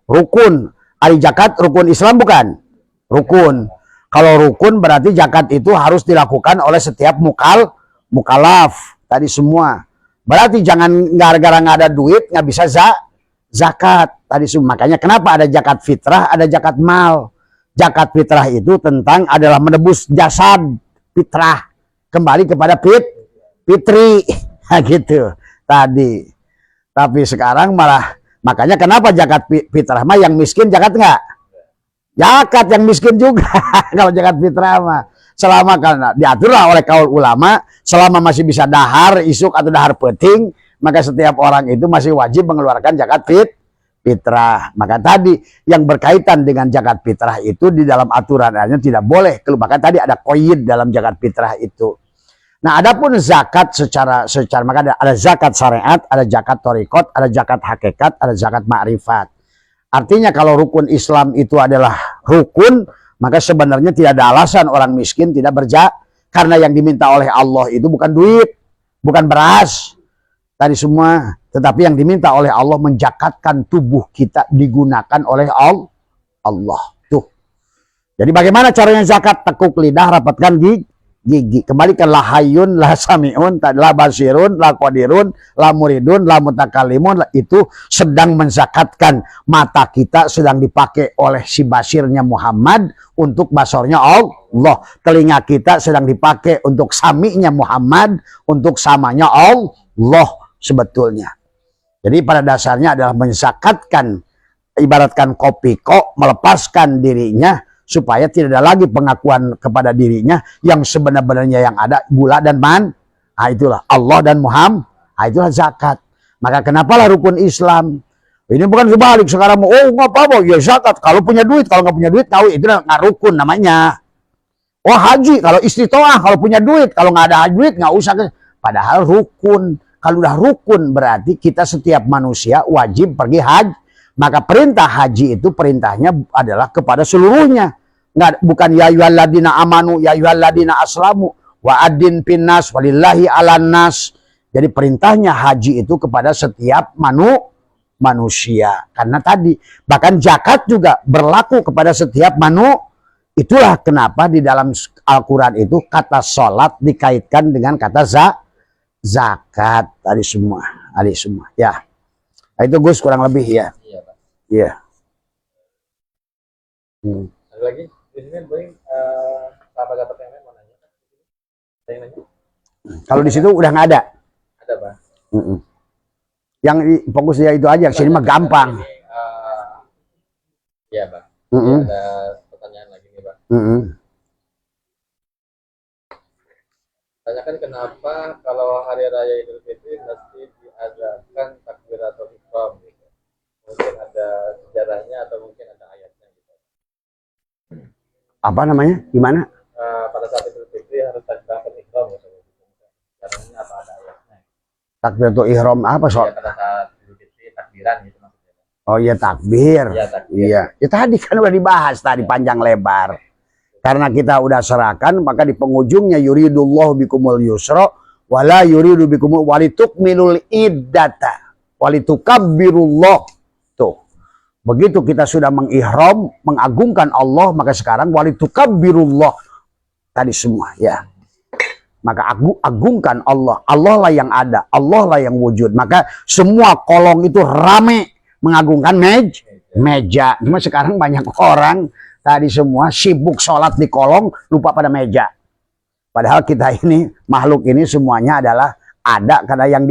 rukun. Ari zakat rukun Islam bukan? Rukun. Kalau rukun berarti zakat itu harus dilakukan oleh setiap mukallaf tadi semua. Berarti jangan gara-gara nggak ada duit nggak bisa zakat tadi semua. Makanya kenapa ada zakat fitrah, ada zakat mal. Zakat fitrah itu tentang adalah menebus jasad fitrah kembali kepada fitri gitu tadi. Tapi sekarang malah makanya kenapa zakat fitrah mah yang miskin zakat nggak? Zakat yang miskin juga kalau zakat fitrah mah selama karena diaturlah oleh kaul ulama selama masih bisa dahar isuk atau dahar peting maka setiap orang itu masih wajib mengeluarkan zakat fitrah. Maka tadi yang berkaitan dengan zakat fitrah itu di dalam aturannya tidak boleh. Maka tadi ada qaid dalam zakat fitrah itu. Nah, adapun zakat secara maka ada zakat syariat, ada zakat thariqat, ada zakat hakikat, ada zakat ma'rifat. Artinya kalau rukun Islam itu adalah rukun, maka sebenarnya tidak ada alasan orang miskin tidak berzakat karena yang diminta oleh Allah itu bukan duit, bukan beras. Tadi semua, tetapi yang diminta oleh Allah menjakatkan tubuh kita digunakan oleh Allah. Tuh. Jadi bagaimana caranya zakat? Tekuk lidah, rapatkan gigi. Kembali ke lahayun, la samiun, la basirun, la qadirun, la muridun, la mutakalimun. Itu sedang menzakatkan mata kita sedang dipakai oleh si basirnya Muhammad untuk basornya Allah. Telinga kita sedang dipakai untuk saminya Muhammad untuk samanya Allah sebetulnya. Jadi pada dasarnya adalah menzakatkan, ibaratkan kopi kok, melepaskan dirinya supaya tidak ada lagi pengakuan kepada dirinya yang sebenarnya yang ada gula dan man. Nah, itulah Allah dan Muhammad. Nah, itulah zakat. Maka kenapalah rukun Islam? Ini bukan sebalik sekarang. Oh, nggak apa-apa ya zakat. Kalau punya duit, kalau nggak punya duit, tahu itu nggak rukun namanya. Oh haji, kalau istitoah, kalau punya duit, kalau nggak ada duit nggak usah. Padahal rukun. Kalau udah rukun berarti kita setiap manusia wajib pergi haji. Maka perintah haji itu perintahnya adalah kepada seluruhnya. Nggak, bukan ya ayyuhalladzina amanu ya ayyuhalladzina aslamu wa adin pinnas walillahi alan nas. Jadi perintahnya haji itu kepada setiap manusia. Karena tadi bahkan zakat juga berlaku kepada setiap Itulah kenapa di dalam Al-Quran itu kata sholat dikaitkan dengan kata zakat tadi semua. Ya. Nah, itu Gus kurang lebih ya. Iya, Pak. Iya. Ada lagi? Di sini paling sahabat-sahabat yang lain mau nanya. Ada yang nanya? Kalau di situ udah nggak ada. Ada, Pak. Yang fokus dia itu aja. Sini mah gampang. Iya, Pak. Ada pertanyaan lagi nih, Pak. Tanyakan kenapa kalau hari raya Idul Fitri mesti diadakan takbiratul ihram gitu. Mungkin ada sejarahnya atau mungkin ada ayatnya gitu. Apa namanya? Gimana? Pada saat Idul Fitri harus takbiratul ihram gitu. Sejarahnya apa ada ayatnya? Takbiratul ihram apa soal? Ya, pada saat Idul Fitri takbiran gitu maksudnya. Oh iya takbir. Iya, takbir. Iya. Ya tadi kan udah dibahas tadi panjang lebar. Karena kita udah serahkan, maka di penghujungnya yuridullahu bikumul yusra wala yuridu bikumul walitukmilul iddata walitukabbirullah. Tuh. Begitu kita sudah mengihram, mengagungkan Allah, maka sekarang walitukabbirullah tadi semua ya. Maka agungkan Allah. Allah lah yang ada, Allah lah yang wujud. Maka semua kolong itu rame mengagungkan meja. Cuma sekarang banyak orang tadi semua sibuk sholat di kolong, lupa pada meja. Padahal kita ini, makhluk ini semuanya adalah ada, karena yang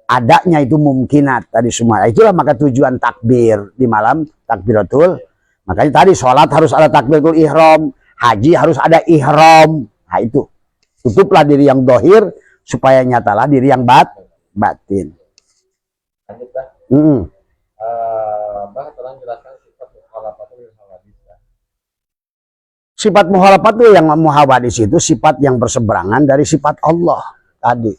adanya itu mungkinat tadi semua. Itulah maka tujuan takbir di malam takbiratul. Makanya tadi sholat harus ada takbiratul ihram, haji harus ada ihram. Nah itu. Tutuplah diri yang dohir supaya nyatalah diri yang batin. Lanjut, Bah. Bah, tolong jelaskan sifat mukhalafatul hawadis. Sifat mukhalafatul yang muhawadis itu sifat yang berseberangan dari sifat Allah tadi.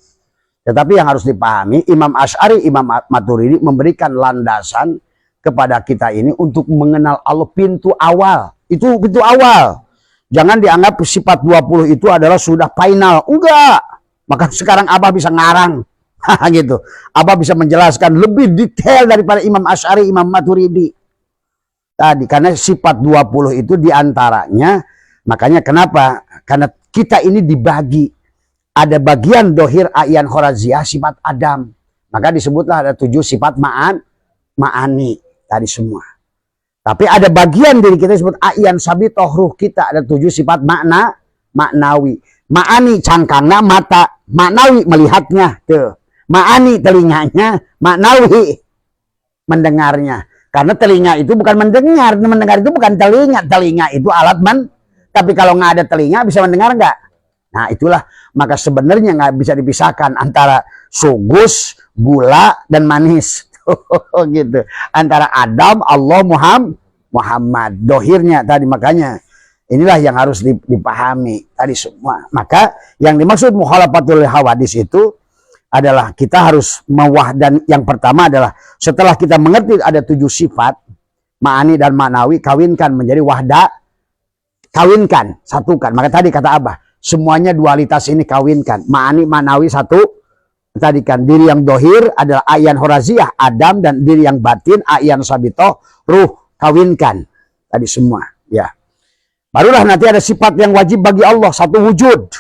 Tetapi yang harus dipahami, Imam Asy'ari, Imam Maturidi memberikan landasan kepada kita ini untuk mengenal Allah pintu awal. Itu pintu awal. Jangan dianggap sifat 20 itu adalah sudah final. Enggak. Maka sekarang Abah bisa ngarang. Gitu. Abah bisa menjelaskan lebih detail daripada Imam Asy'ari, Imam Maturidi. Tadi, karena sifat 20 itu diantaranya, makanya kenapa? Karena kita ini dibagi. Ada bagian dohir ayan khoraziyah sifat Adam. Maka disebutlah ada 7 sifat ma'ani. Tadi semua. Tapi ada bagian diri kita disebut ayan sabitoh ruh kita. Ada 7 sifat maknawi. Ma'ani cangkangnya mata. Maknawi melihatnya. Tuh. Ma'ani telinganya. Maknawi mendengarnya. Karena telinga itu bukan mendengar. Mendengar itu bukan telinga. Telinga itu alat Tapi kalau nggak ada telinga bisa mendengar nggak? Nah itulah, maka sebenarnya nggak bisa dipisahkan antara sugus, gula, dan manis. Gitu. Antara Adam, Allah, Muhammad. Dohirnya tadi, makanya inilah yang harus dipahami tadi semua. Maka yang dimaksud mukhalafatul hawadis itu adalah kita harus dan yang pertama adalah setelah kita mengerti ada 7 sifat, ma'ani dan ma'nawi, kawinkan menjadi wahda, kawinkan, satukan. Maka tadi kata Abah, semuanya dualitas ini kawinkan. Ma'ani, ma'nawi satu. Tadi kan diri yang dohir adalah ayan khoraziyah, Adam, dan diri yang batin, ayan sabitoh, ruh, kawinkan. Tadi semua. Ya. Barulah nanti ada sifat yang wajib bagi Allah. Satu wujud.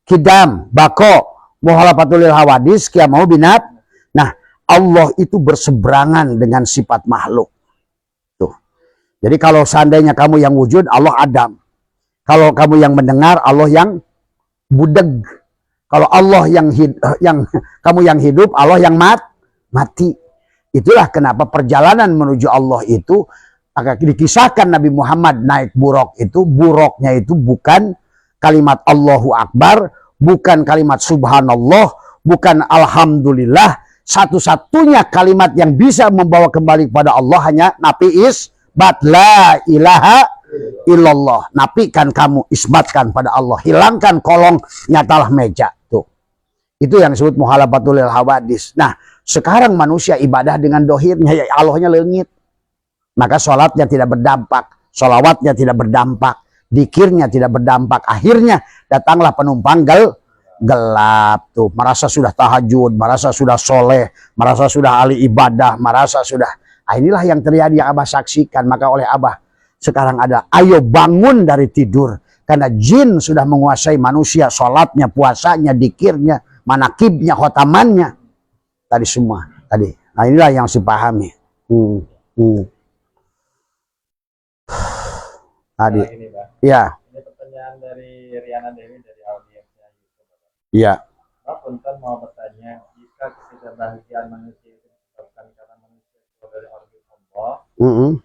Kidam, bako, mukhalafatul hawadis, qiyamau binat. Nah, Allah itu berseberangan dengan sifat makhluk. Tuh. Jadi kalau seandainya kamu yang wujud, Allah Adam. Kalau kamu yang mendengar, Allah yang budeg. Kalau Allah kamu yang hidup, Allah yang mati. Itulah kenapa perjalanan menuju Allah itu akan dikisahkan Nabi Muhammad naik buraq itu. Buraqnya itu bukan kalimat Allahu Akbar, bukan kalimat Subhanallah, bukan Alhamdulillah. Satu-satunya kalimat yang bisa membawa kembali kepada Allah hanya nafi isbat la ilaha illallah. Nafikan kamu, isbatkan pada Allah, hilangkan kolong, nyatalah meja. Tuh. Itu yang disebut mukhalafatul hawadis. Nah, sekarang manusia ibadah dengan dohirnya, ya Allahnya leungit. Maka sholatnya tidak berdampak, sholawatnya tidak berdampak, dikirnya tidak berdampak. Akhirnya datanglah penumpang gelap. Tuh, merasa sudah tahajud, merasa sudah soleh, merasa sudah ahli ibadah, merasa sudah. Nah, inilah yang terjadi yang Abah saksikan. Maka oleh Abah sekarang ada, ayo bangun dari tidur. Karena jin sudah menguasai manusia, sholatnya, puasanya, dikirnya, manakibnya, khotamannya. Tadi semua. Tadi. Nah inilah yang harus dipahami. Tadi. Nah, ini, Bang. Ya. Ini pertanyaan dari Riana Dewi dari audiensnya. Ya. Pak Punten mau bertanya, jika ketidakbahagiaan manusia itu disebabkan karena manusia keluar dari orbit Allah,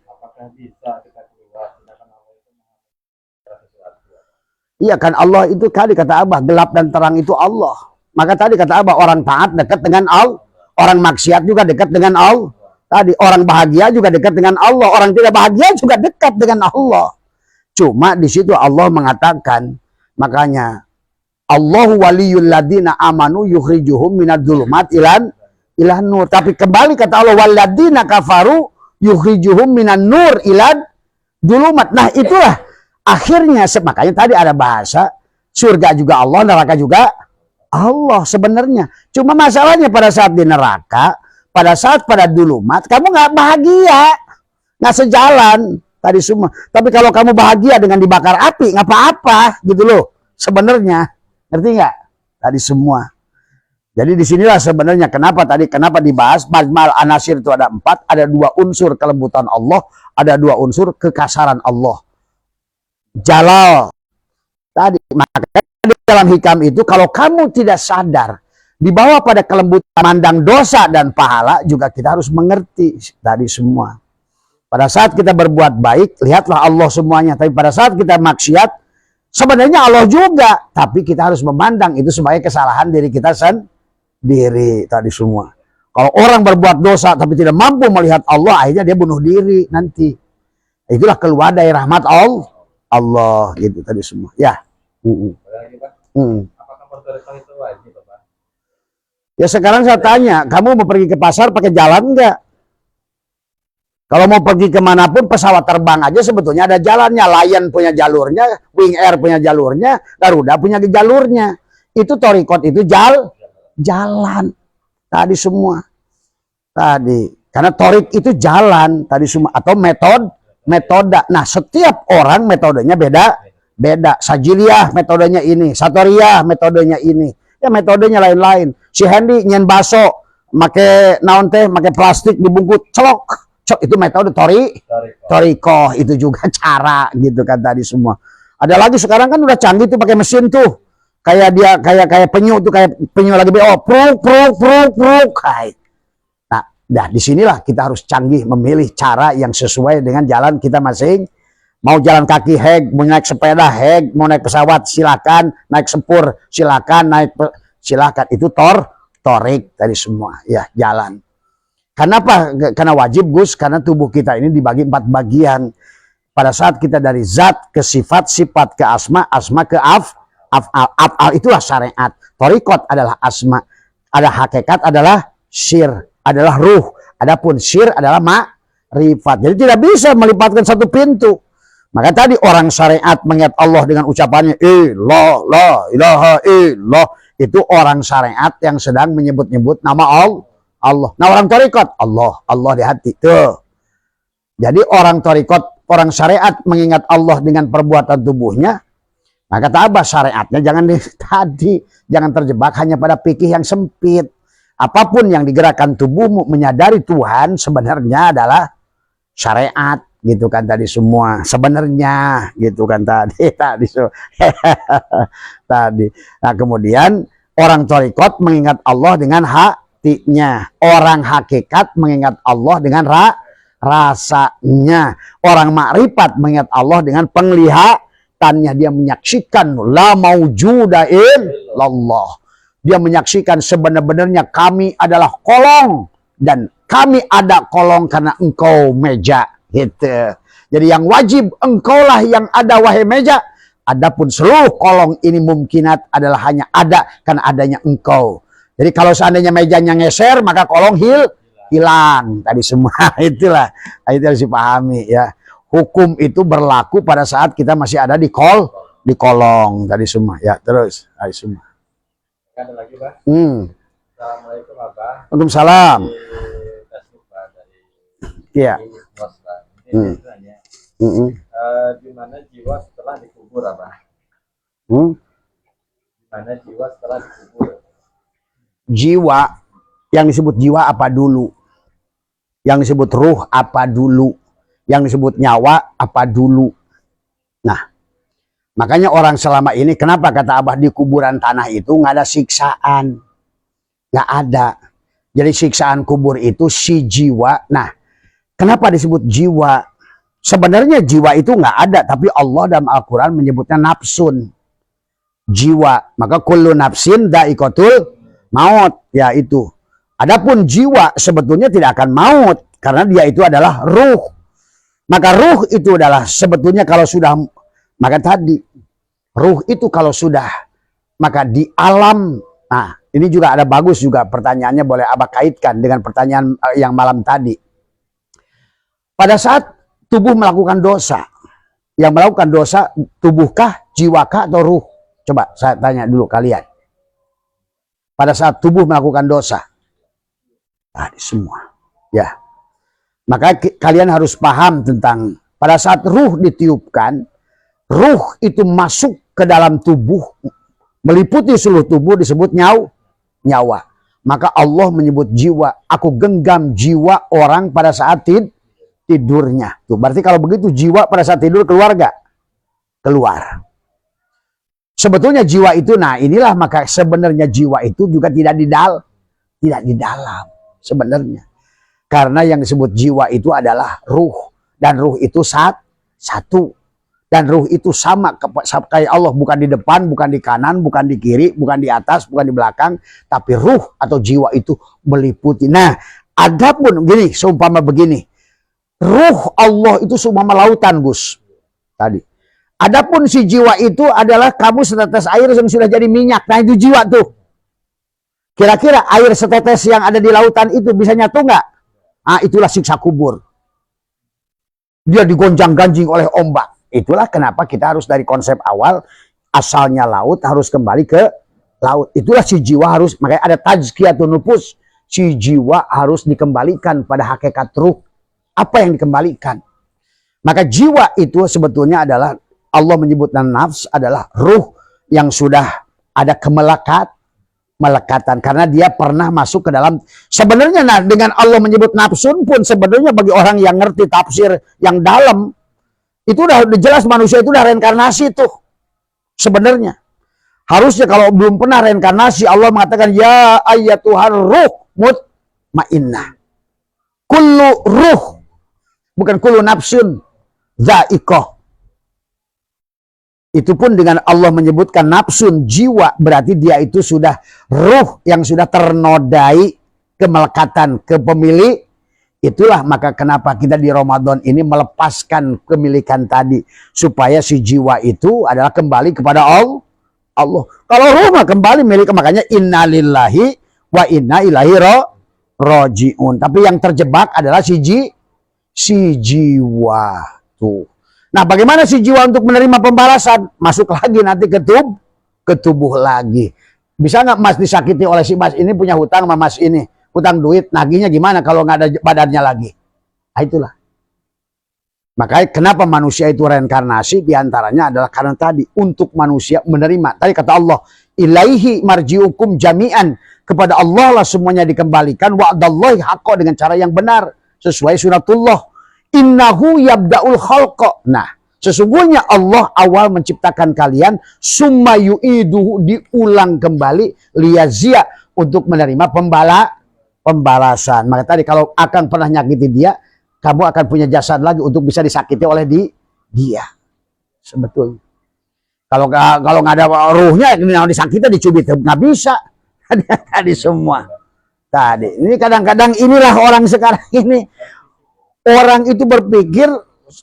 apakah bisa kita keluar sedangkan Allah itu mengatur sesuatu? Iya kan, Allah itu tadi kata Abah, gelap dan terang itu Allah. Maka tadi kata Abah, orang taat dekat dengan Allah, orang maksiat juga dekat dengan Allah. Tadi orang bahagia juga dekat dengan Allah, orang tidak bahagia juga dekat dengan Allah. Cuma di situ Allah mengatakan, makanya Allahu waliyul ladina amanu yukhrijuhum minadz-dzulumat ilan nur. Tapi kembali kata Allah, waladina kafaru yukhrijuhum minan nur ilan dzulumat. Nah, itulah akhirnya, makanya tadi ada bahasa surga juga Allah, neraka juga Allah sebenarnya. Cuma masalahnya pada saat di neraka, pada saat pada dzulumat, kamu nggak bahagia. nggak sejalan tadi semua. Tapi kalau kamu bahagia dengan dibakar api, nggak apa-apa gitu loh. Sebenarnya, ngerti nggak? Tadi semua. Jadi disinilah sebenarnya kenapa dibahas Majmal Anasir itu ada 4, ada 2 unsur kelembutan Allah, ada 2 unsur kekasaran Allah. Jalal tadi, makanya di dalam hikam itu kalau kamu tidak sadar dibawa pada kelembutan mandang dosa dan pahala, juga kita harus mengerti tadi semua. Pada saat kita berbuat baik, lihatlah Allah semuanya. Tapi pada saat kita maksiat, sebenarnya Allah juga. Tapi kita harus memandang itu sebagai kesalahan diri kita sendiri tadi semua. Kalau orang berbuat dosa tapi tidak mampu melihat Allah, akhirnya dia bunuh diri nanti. Itulah keluar dari rahmat Allah gitu tadi semua. Ya. Apakah bersedekah itu wajib, Bapak? Ya sekarang saya tanya, kamu mau pergi ke pasar pakai jalan enggak? Kalau mau pergi kemanapun pesawat terbang aja sebetulnya ada jalannya. Lion punya jalurnya, Wing Air punya jalurnya, Garuda punya jalurnya. Itu torikot itu jalan tadi semua. Tadi karena torik itu jalan tadi semua atau metode. Nah setiap orang metodenya beda. Sajiliyah metodenya ini, Satoriyah metodenya ini. Ya metodenya lain-lain. Si Hendy nyen baso, make naon teh, make plastik dibungkus celok. Itu metode torikoh, itu juga cara gitu kan tadi semua. Ada lagi sekarang kan udah canggih tuh pakai mesin tuh. Kayak penyu tuh, kayak penyu lagi pruk. Nah, disinilah kita harus canggih memilih cara yang sesuai dengan jalan kita masing. Mau jalan kaki mau naik sepeda mau naik pesawat silakan, naik sepur silakan, silakan. Itu torik tadi semua ya, jalan. Kenapa? Karena wajib Gus, karena tubuh kita ini dibagi 4 bagian. Pada saat kita dari zat ke sifat, sifat ke asma, asma ke af'al itulah syariat. Torikot adalah asma, ada hakikat adalah syir, adalah ruh. Adapun syir adalah ma'rifat. Jadi tidak bisa melipatkan satu pintu. Maka tadi orang syariat mengingat Allah dengan ucapannya la ilaha illallah, itu orang syariat yang sedang menyebut-nyebut nama Allah. Nah orang torikot Allah di hati tuh. Jadi orang torikot, orang syariat mengingat Allah dengan perbuatan tubuhnya. Nah kata Abah, syariatnya jangan terjebak hanya pada fikih yang sempit. Apapun yang digerakkan tubuhmu menyadari Tuhan sebenarnya adalah syariat gitu kan tadi semua. Sebenarnya gitu kan tadi. Nah kemudian orang torikot mengingat Allah dengan hatinya. Orang hakikat mengingat Allah dengan rasanya. Orang makrifat mengingat Allah dengan penglihatannya. Dia menyaksikan la maujuda illallah. Dia menyaksikan sebenar-benarnya kami adalah kolong. Dan kami ada kolong karena engkau meja. Gitu. Jadi yang wajib engkaulah yang ada wahai meja. Adapun seluruh kolong ini mungkinat adalah hanya ada karena adanya engkau. Jadi kalau seandainya mejanya ngeser, maka kolong hilang. Tadi semua itulah. Itu harus dipahami ya. Hukum itu berlaku pada saat kita masih ada di kolong. Tadi semua. Ya terus. Tadi semua. Ada lagi, Pak? Assalamualaikum, Bapak. Waalaikumsalam. Di Facebook, Pak, dari Iya. Di mana jiwa setelah dikubur, Pak? Di mana jiwa setelah dikubur? Jiwa, yang disebut jiwa apa dulu? Yang disebut ruh apa dulu? Yang disebut nyawa apa dulu? Nah, makanya orang selama ini, kenapa kata Abah di kuburan tanah itu nggak ada siksaan? Nggak ada. Jadi siksaan kubur itu si jiwa. Nah, kenapa disebut jiwa? Sebenarnya jiwa itu nggak ada, tapi Allah dalam Al-Quran menyebutnya nafsun. Jiwa. Maka kullu nafsin da'iqatul maut. Ya itu. Adapun jiwa sebetulnya tidak akan maut. Karena dia itu adalah ruh. Maka ruh itu adalah sebetulnya kalau sudah, maka tadi ruh itu kalau sudah, maka di alam. Nah ini juga ada bagus juga pertanyaannya, boleh Abah kaitkan dengan pertanyaan yang malam tadi. Pada saat tubuh melakukan dosa, yang melakukan dosa tubuhkah, jiwakah atau ruh? Coba saya tanya dulu kalian. Pada saat tubuh melakukan dosa, tadi semua, ya. Maka kalian harus paham tentang pada saat ruh ditiupkan, ruh itu masuk ke dalam tubuh, meliputi seluruh tubuh disebut nyawa. Maka Allah menyebut jiwa, aku genggam jiwa orang pada saat tidurnya. Tuh, berarti kalau begitu jiwa pada saat tidur keluar gak? Keluar. Sebetulnya jiwa itu, nah inilah maka sebenarnya jiwa itu juga tidak di dalam sebenarnya. Karena yang disebut jiwa itu adalah ruh. Dan ruh itu satu. Dan ruh itu sama kayak Allah. Bukan di depan, bukan di kanan, bukan di kiri, bukan di atas, bukan di belakang. Tapi ruh atau jiwa itu meliputi. Nah, adapun begini, seumpama begini. Ruh Allah itu seumpama lautan, Gus. Tadi. Adapun si jiwa itu adalah kamu setetes air yang sudah jadi minyak. Nah, itu jiwa tuh. Kira-kira air setetes yang ada di lautan itu bisa nyatu nggak? Ah, itulah siksa kubur. Dia digonjang-ganjing oleh ombak. Itulah kenapa kita harus dari konsep awal, asalnya laut harus kembali ke laut. Itulah si jiwa harus, makanya ada tazkiyatun nufus. Si jiwa harus dikembalikan pada hakikat ruh. Apa yang dikembalikan? Maka jiwa itu sebetulnya adalah, Allah menyebutkan nafs adalah ruh yang sudah ada melekatan karena dia pernah masuk ke dalam. Sebenarnya nah, dengan Allah menyebut nafsun pun sebenarnya bagi orang yang ngerti tafsir yang dalam itu udah jelas manusia itu udah reinkarnasi tuh. Sebenarnya harusnya kalau belum pernah reinkarnasi Allah mengatakan ya ayyatuhar ruh mutmainnah. Kullu ruh, bukan kullu nafsun dha'iqah. Itu pun dengan Allah menyebutkan nafsun, jiwa, berarti dia itu sudah ruh yang sudah ternodai kemelekatan ke pemilik. Itulah maka kenapa kita di Ramadan ini melepaskan kemilikan tadi. Supaya si jiwa itu adalah kembali kepada Allah. Kalau ruh mah kembali milik, makanya innalillahi wa inna ilaihi raji'un. Tapi yang terjebak adalah si jiwa tuh. Nah, bagaimana si jiwa untuk menerima pembalasan? Masuk lagi nanti ke tubuh lagi. Bisa nggak Mas disakiti oleh si Mas ini punya hutang sama Mas ini? Hutang duit, nagihnya gimana kalau nggak ada badannya lagi? Nah, itulah. Makanya kenapa manusia itu reinkarnasi? Diantaranya adalah karena tadi untuk manusia menerima. Tadi kata Allah, ilaihi marji'ukum jami'an. Kepada Allah lah semuanya dikembalikan. Wa'adallahi haqqa, dengan cara yang benar. Sesuai sunatullah. Innahu yabda'ul khalqa. Nah, sesungguhnya Allah awal menciptakan kalian, summa yu'iduhu, diulang kembali, liyazia, untuk menerima pembalasan. Maka tadi kalau akan pernah nyakiti dia, kamu akan punya jasad lagi untuk bisa disakiti oleh dia. Sebetulnya. Kalau nggak ada ruhnya, disakiti, dicubit, nggak bisa. Tadi semua. Tadi. Ini kadang-kadang inilah orang sekarang ini. Orang itu berpikir,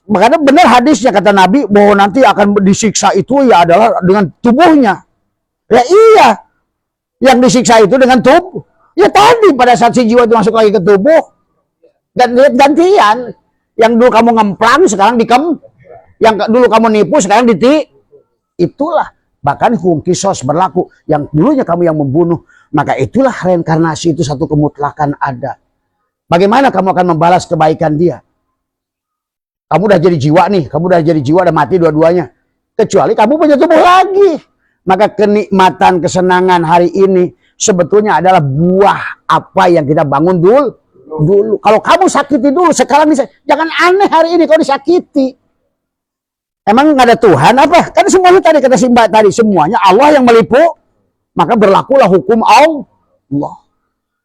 makanya benar hadisnya kata Nabi bahwa nanti akan disiksa itu ya adalah dengan tubuhnya. Ya iya, yang disiksa itu dengan tubuh. Ya tadi pada saat si jiwa itu masuk lagi ke tubuh, dan gantian. Yang dulu kamu ngemplang sekarang yang dulu kamu nipu sekarang itulah. Bahkan hukum kisos berlaku. Yang dulunya kamu yang membunuh, maka itulah reinkarnasi itu satu kemutlakan ada. Bagaimana kamu akan membalas kebaikan dia? Kamu udah jadi jiwa nih, udah mati dua-duanya. Kecuali kamu punya tubuh lagi. Maka kenikmatan, kesenangan hari ini sebetulnya adalah buah apa yang kita bangun dulu. Kalau kamu sakiti dulu, sekarang jangan aneh hari ini kalau disakiti. Emang nggak ada Tuhan apa? Kan semuanya tadi kata Simba tadi, semuanya Allah yang melipu. Maka berlakulah hukum Allah.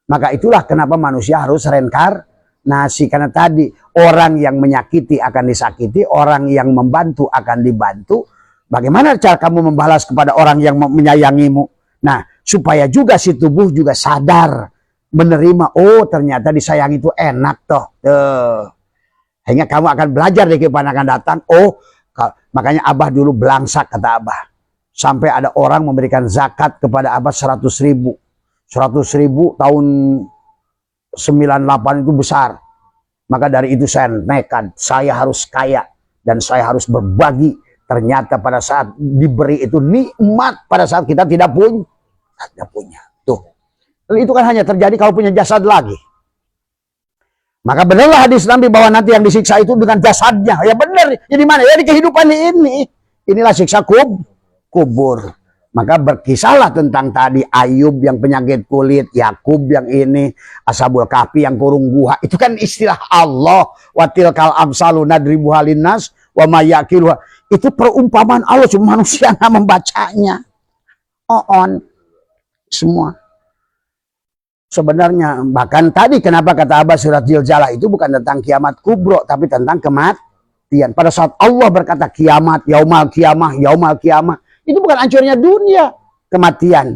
Maka itulah kenapa manusia harus reinkarnasi. Karena tadi orang yang menyakiti akan disakiti, orang yang membantu akan dibantu. Bagaimana cara kamu membalas kepada orang yang menyayangimu? Nah, supaya juga si tubuh juga sadar, menerima, oh ternyata disayangi itu enak toh. Hingga kamu akan belajar di kehidupan akan datang. Oh, makanya Abah dulu belangsak kata Abah. Sampai ada orang memberikan zakat kepada Abah 100.000. 100.000 tahun 98 itu besar. Maka dari itu saya nekat, saya harus kaya dan saya harus berbagi. Ternyata pada saat diberi itu nikmat pada saat kita tidak punya. Tuh. Dan itu kan hanya terjadi kalau punya jasad lagi. Maka benarlah hadis Nabi bahwa nanti yang disiksa itu dengan jasadnya. Ya benar. Ya di mana? Ya di kehidupan ini. Inilah siksa kubur. Maka berkisahlah tentang tadi Ayub yang penyakit kulit, Yakub yang ini, Ashabul Kahfi yang kurung gua. Itu kan istilah Allah. Wa tilkal amsalu nadribuha linnas wa may yaqiluha. Itu perumpamaan Allah, cuma manusia nggak membacanya. Semua. Sebenarnya bahkan tadi kenapa kata Abah surat Zilzalah itu bukan tentang kiamat kubro, tapi tentang kematian. Pada saat Allah berkata kiamat, yaumal kiamah, itu bukan hancurnya dunia, kematian.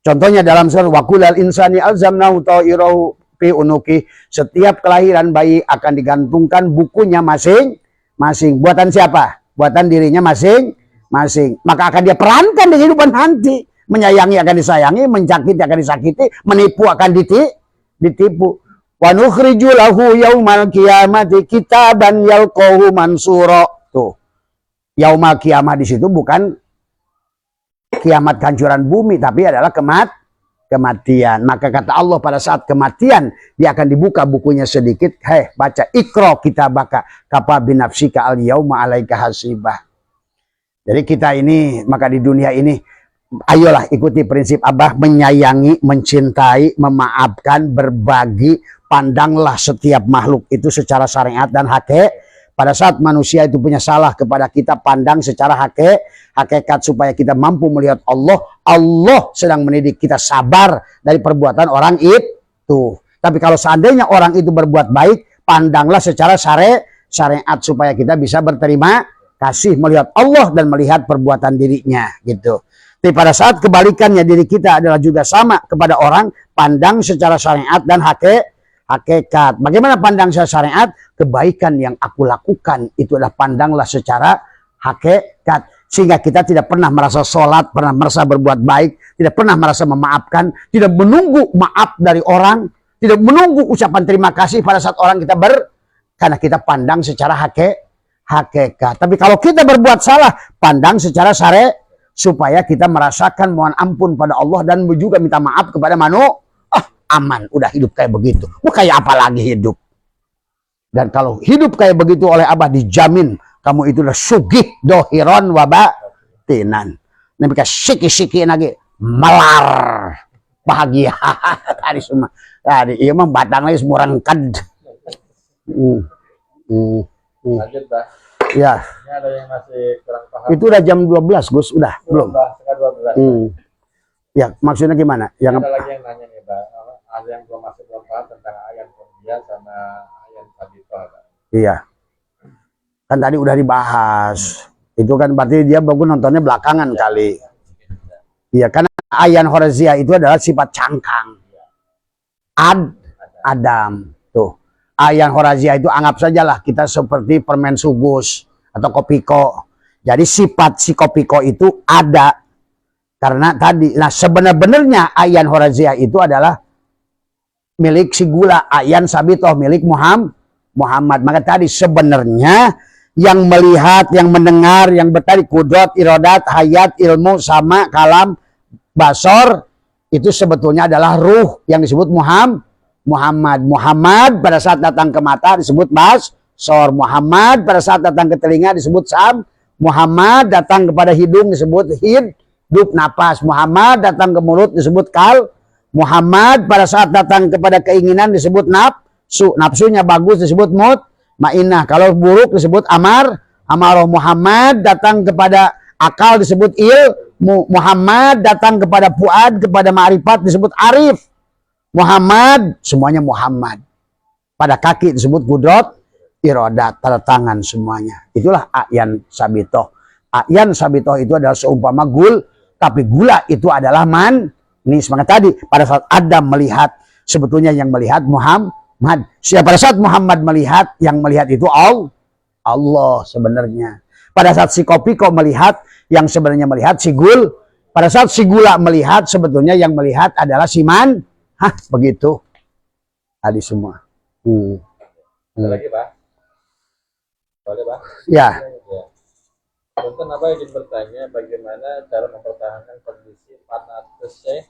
Contohnya dalam surat Waqulal insani alzamnahu ta'irahu fi unuki. Setiap kelahiran bayi akan digantungkan bukunya masing-masing. Buatan siapa? Buatan dirinya masing-masing. Maka akan dia perankan di kehidupan nanti. Menyayangi akan disayangi, menyakiti akan disakiti, menipu akan ditipu. Wa nukhriju lahu yaumal qiyamati kitaban yalqahu mansura. Tuh. Yaumal qiyamah di situ bukan kiamat kehancuran bumi, tapi adalah kematian. Maka kata Allah pada saat kematian dia akan dibuka bukunya sedikit. Baca ikra kitabaka kafa binafsika al yauma alaika hasibah. Jadi kita ini maka di dunia ini ayolah ikuti prinsip Abah, menyayangi, mencintai, memaafkan, berbagi, pandanglah setiap makhluk itu secara syariat dan hakikat. Pada saat manusia itu punya salah kepada kita, pandang secara hakikat supaya kita mampu melihat Allah. Allah sedang mendidik kita sabar dari perbuatan orang itu. Tapi kalau seandainya orang itu berbuat baik, pandanglah secara syariat supaya kita bisa berterima kasih melihat Allah dan melihat perbuatan dirinya gitu. Tapi pada saat kebalikannya diri kita adalah juga sama kepada orang, pandang secara syariat dan hakikat. Bagaimana pandang secara syariat? Kebaikan yang aku lakukan itu adalah pandanglah secara hakikat. Sehingga kita tidak pernah merasa sholat, pernah merasa berbuat baik, tidak pernah merasa memaafkan, tidak menunggu maaf dari orang, tidak menunggu ucapan terima kasih pada saat orang kita karena kita pandang secara hakikat. Tapi kalau kita berbuat salah, pandang secara syariat, supaya kita merasakan mohon ampun pada Allah dan juga minta maaf kepada manusia. Aman, udah hidup kayak begitu. Mau kayak apa lagi hidup? Dan kalau hidup kayak begitu oleh Abah dijamin kamu itu udah sugih dohiron wabatinan. Mereka siki-siki lagi melar bahagia tadi semua. Tadi iya mah batang lagi semua rengked. Lanjut, Bah. Ya. Ini ada yang masih kurang paham. Itu udah jam 12, Gus. Udah, belum? Setengah 12. Ya, maksudnya gimana? Yang ada lagi yang nanya nih, Bah. Ada yang masih belum paham tentang ayat Qur'an sama ayat Sabitoh. Iya. Kan tadi udah dibahas. Itu kan berarti dia bagus nontonnya belakangan kali. Iya, karena Ayan Horazia itu adalah sifat cangkang. Adam. Tuh. Ayan Horazia itu anggap sajalah kita seperti permen sugus atau kopiko. Jadi sifat si kopiko itu ada karena tadi. Nah sebenarnya Ayan Horazia itu adalah milik si gula, Ayan Sabitoh milik Muhammad. Maka tadi sebenarnya yang melihat, yang mendengar, yang bertadi kudrat, irodat, hayat, ilmu, sama, kalam, basor itu sebetulnya adalah ruh yang disebut Muhammad pada saat datang ke mata disebut basor. Muhammad pada saat datang ke telinga disebut sam. Muhammad datang kepada hidung disebut hidup napas. Muhammad datang ke mulut disebut kal. Muhammad pada saat datang kepada keinginan disebut nafsu. Nafsunya bagus disebut mutmainah. Kalau buruk disebut amarah. Muhammad datang kepada akal disebut ilmu. Muhammad datang kepada fuad, kepada ma'rifat disebut arif. Muhammad, semuanya Muhammad. Pada kaki disebut kudrat, irodat, pada tangan semuanya. Itulah Ayan Sabitoh. Ayan Sabitoh itu adalah seumpama tapi gula itu adalah manis. Maka tadi pada saat Adam melihat, sebetulnya yang melihat Muhammad. Pada saat Muhammad melihat, yang melihat itu Allah sebenarnya. Pada saat si kopiko melihat, yang sebenarnya melihat si gul. Pada saat si gula melihat, sebetulnya yang melihat adalah si begitu. Tadi semua. Ada lagi, Pak? Boleh, Pak? Ya. Mungkin Abah izin bertanya bagaimana cara mempertahankan kondisi fanatisme